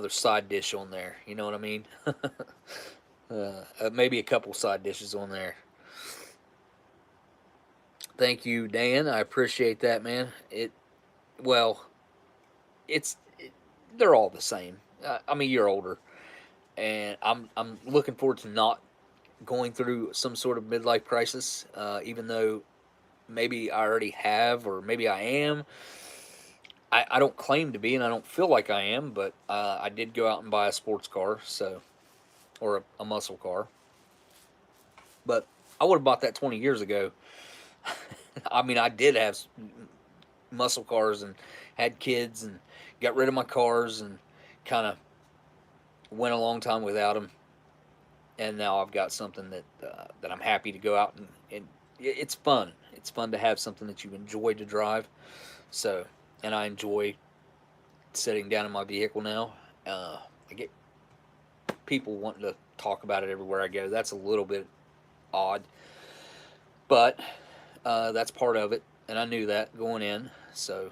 side dish on there. You know what I mean? Maybe a couple side dishes on there. Thank you, Dan. I appreciate that, man. They're all the same. I mean, you're older, and I'm looking forward to not going through some sort of midlife crisis, even though maybe I already have, or maybe I am. I don't claim to be, and I don't feel like I am, but I did go out and buy a sports car, or a muscle car. But I would have bought that 20 years ago. I mean, I did have muscle cars and had kids and got rid of my cars and kind of went a long time without them. And now I've got something that I'm happy to go out and it's fun. It's fun to have something that you enjoy to drive. So, and I enjoy sitting down in my vehicle now. I get people wanting to talk about it everywhere I go. That's a little bit odd, but that's part of it, and I knew that going in. So,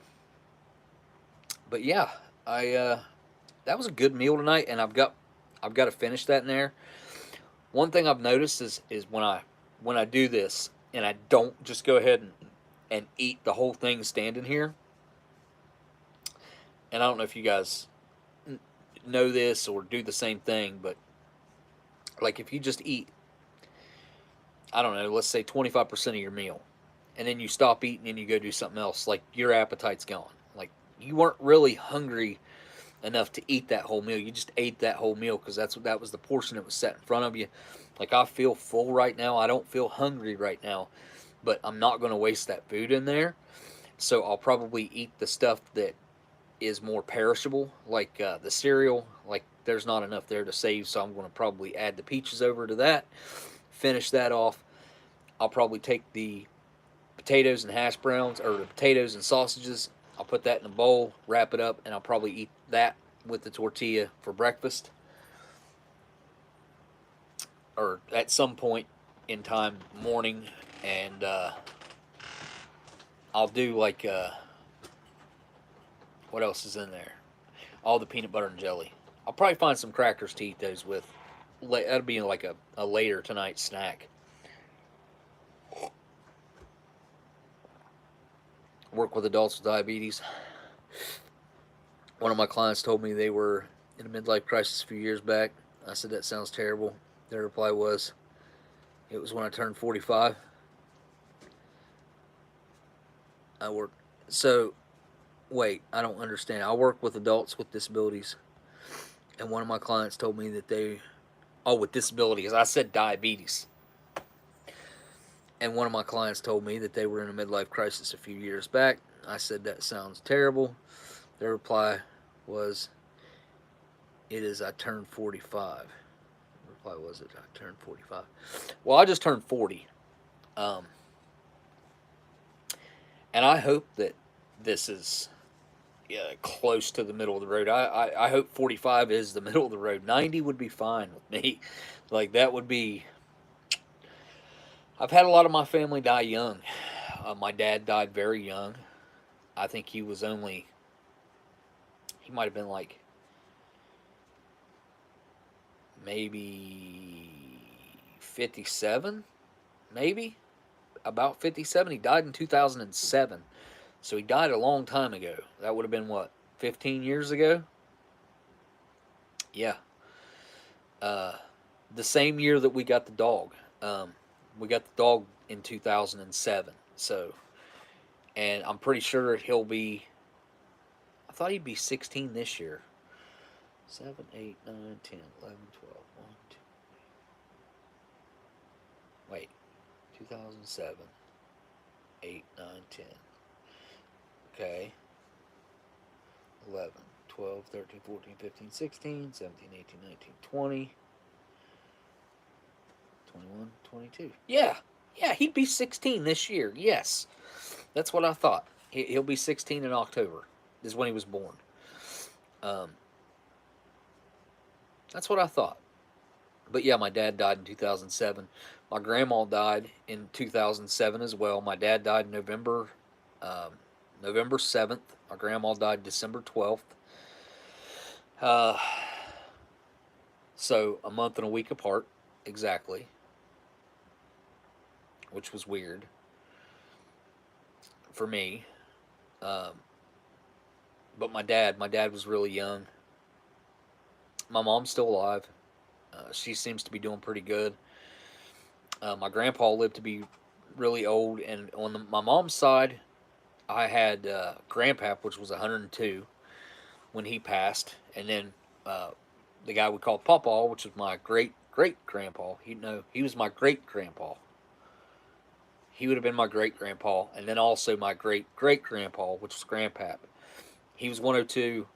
but yeah, that was a good meal tonight, and I've got to finish that in there. One thing I've noticed is when I do this and I don't just go ahead and eat the whole thing standing here. And I don't know if you guys know this or do the same thing, but like if you just eat, I don't know, let's say 25% of your meal, and then you stop eating and you go do something else, like your appetite's gone. Like you weren't really hungry enough to eat that whole meal. You just ate that whole meal because that was the portion that was set in front of you. Like I feel full right now. I don't feel hungry right now, but I'm not going to waste that food in there. So I'll probably eat the stuff that is more perishable, like the cereal. Like there's not enough there to save, so I'm going to probably add the peaches over to that, finish that off. I'll probably take the potatoes and hash browns, or the potatoes and sausages. I'll put that in a bowl, wrap it up, and I'll probably eat that with the tortilla for breakfast, or at some point in time, morning, and I'll do like what else is in there? All the peanut butter and jelly. I'll probably find some crackers to eat those with. That'll be like a later tonight snack. Work with adults with diabetes. One of my clients told me they were in a midlife crisis a few years back. I said, that sounds terrible. Their reply was, it was when I turned 45. I work. So, wait, I don't understand. I work with adults with disabilities. And one of my clients told me that they, with disabilities. I said diabetes. And one of my clients told me that they were in a midlife crisis a few years back. I said, that sounds terrible. Their reply was, it is I turned 45. The reply was it I turned 45. Well, I just turned 40. And I hope that this is close to the middle of the road. I hope 45 is the middle of the road. 90 would be fine with me. Like, that would be... I've had a lot of my family die young. My dad died very young. I think he was only... He might have been like... maybe 57? Maybe? About 57. He died in 2007. So he died a long time ago. That would have been, what, 15 years ago? Yeah. The same year that we got the dog. We got the dog in 2007. So, and I'm pretty sure he'll be... I thought he'd be 16 this year. 7, 8, 9, 10, 11, 12, 1, 2. Wait. 2007. 8, 9, 10. Okay. 11, 12, 13, 14, 15, 16, 17, 18, 19, 20, 21, 22. Yeah. Yeah, he'd be 16 this year. Yes. That's what I thought. He'll be 16 in October is when he was born. That's what I thought. But yeah, my dad died in 2007. My grandma died in 2007 as well. My dad died November 7th. My grandma died December 12th. So a month and a week apart, exactly. Which was weird for me. But my dad was really young. My mom's still alive. She seems to be doing pretty good. My grandpa lived to be really old, and on my mom's side, I had Grandpap, which was 102 when he passed, and then the guy we called Pawpaw, which was my great grandpa. He was my great grandpa. He would have been my great grandpa, and then also my great grandpa, which was Grandpap. He was 102.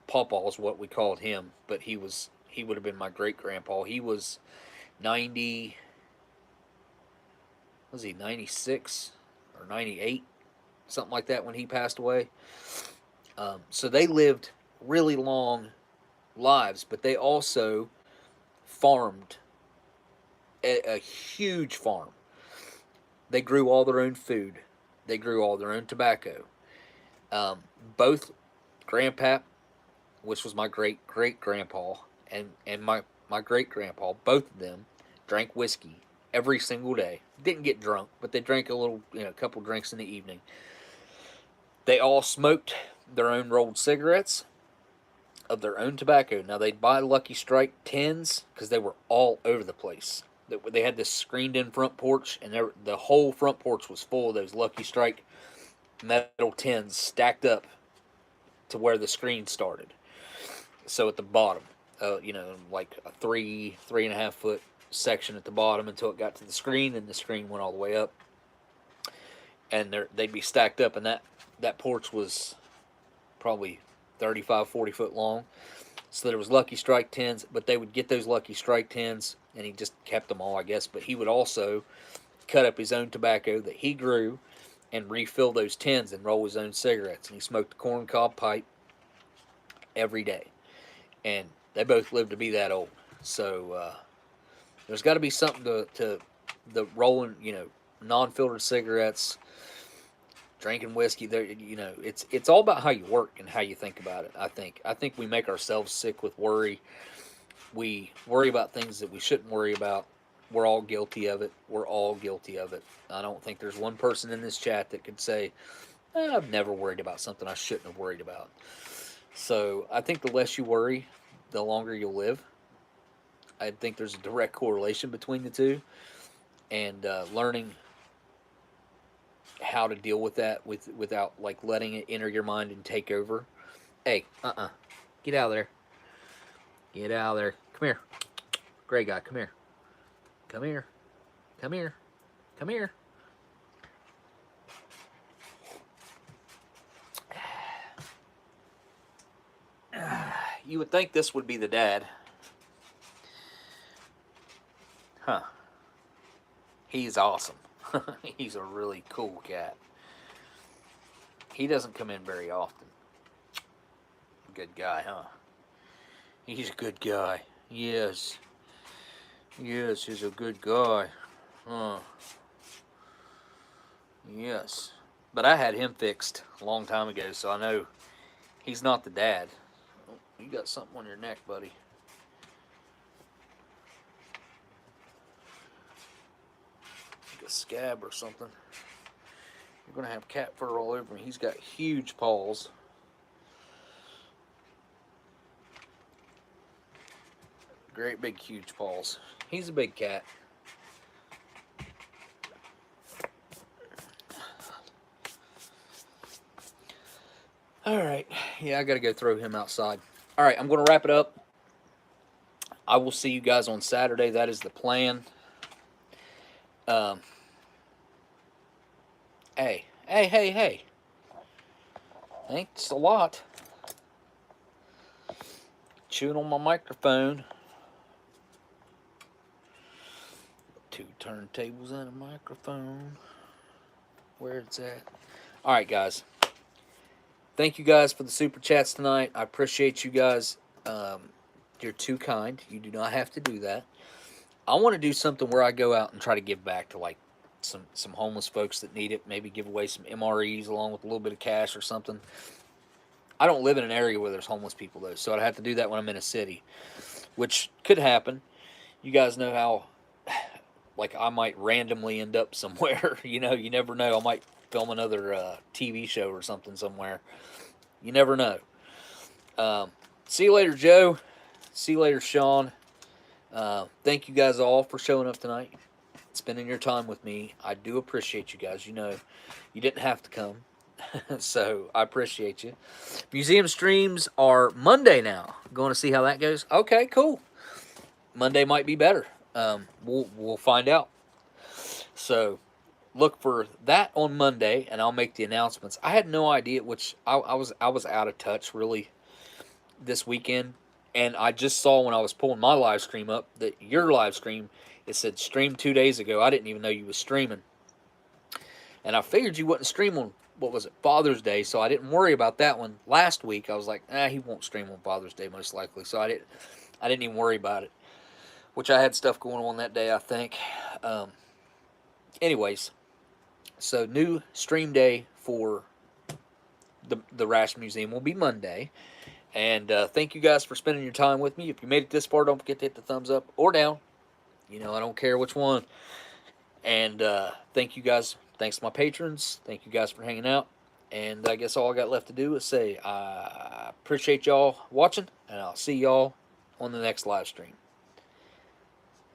Pawpaw is what we called him, but he would have been my great grandpa. He was 90. Was he 96 or 98? Something like that when he passed away. So they lived really long lives, but they also farmed a huge farm. They grew all their own food. They grew all their own tobacco. Both Grandpap, which was my great grandpa, and my great grandpa, both of them drank whiskey every single day. Didn't get drunk, but they drank a couple drinks in the evening. They all smoked their own rolled cigarettes of their own tobacco. Now, they'd buy Lucky Strike tins because they were all over the place. They had this screened-in front porch, and the whole front porch was full of those Lucky Strike metal tins stacked up to where the screen started. So at the bottom, like a 3.5 foot section at the bottom until it got to the screen, and the screen went all the way up. And they'd be stacked up, and that porch was probably 35, 40 foot long. So there was Lucky Strike tins, but they would get those Lucky Strike tins, and he just kept them all, I guess. But he would also cut up his own tobacco that he grew and refill those tins and roll his own cigarettes. And he smoked a corncob pipe. every day. And they both live to be that old. So there's got to be something to the rolling, non-filtered cigarettes, drinking whiskey. There, it's all about how you work and how you think about it. I think we make ourselves sick with worry. We worry about things that we shouldn't worry about. We're all guilty of it. We're all guilty of it. I don't think there's one person in this chat that could say, I've never worried about something I shouldn't have worried about. So I think the less you worry, the longer you'll live. I think there's a direct correlation between the two. And learning how to deal with that without like letting it enter your mind and take over. Hey, get out of there. Get out of there. Come here. Gray guy, come here. Come here. Come here. Come here. You would think this would be the dad. Huh. He's awesome. He's a really cool cat. He doesn't come in very often. Good guy, huh? He's a good guy. Yes. Yes, he's a good guy. Huh. Yes. But I had him fixed a long time ago, so I know he's not the dad. Oh, you got something on your neck, buddy. Like a scab or something. You're going to have cat fur all over him. He's got huge paws. Great big huge paws. He's a big cat. Alright, yeah, I gotta go throw him outside. Alright, I'm gonna wrap it up. I will see you guys on Saturday. That is the plan. Hey. Thanks a lot. Chewing on my microphone. 2 turntables and a microphone. Where it's at. Alright, guys. Thank you guys for the super chats tonight. I appreciate you guys. You're too kind. You do not have to do that. I want to do something where I go out and try to give back to like some homeless folks that need it. Maybe give away some MREs along with a little bit of cash or something. I don't live in an area where there's homeless people though, so I'd have to do that when I'm in a city, which could happen. You guys know how, like, I might randomly end up somewhere. You never know. I might film another TV show or something somewhere. You never know. See you later, Joe. See you later, Sean. Thank you guys all for showing up tonight, spending your time with me. I do appreciate you guys. You didn't have to come. So I appreciate you. Museum streams are Monday now. Going to see how that goes. Okay, cool. Monday might be better. We'll find out. So look for that on Monday, and I'll make the announcements. I had no idea, which I was out of touch really this weekend, and I just saw when I was pulling my live stream up that your live stream, it said streamed 2 days ago. I didn't even know you was streaming, and I figured you wouldn't stream on, what was it, Father's Day, so I didn't worry about that one. Last week I was like, he won't stream on Father's Day most likely, so I didn't even worry about it, which I had stuff going on that day, I think. Anyways, so new stream day for the Ration Museum will be Monday. And thank you guys for spending your time with me. If you made it this far, don't forget to hit the thumbs up or down. I don't care which one. And thank you guys. Thanks to my patrons. Thank you guys for hanging out. And I guess all I got left to do is say I appreciate y'all watching, and I'll see y'all on the next live stream.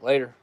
Later.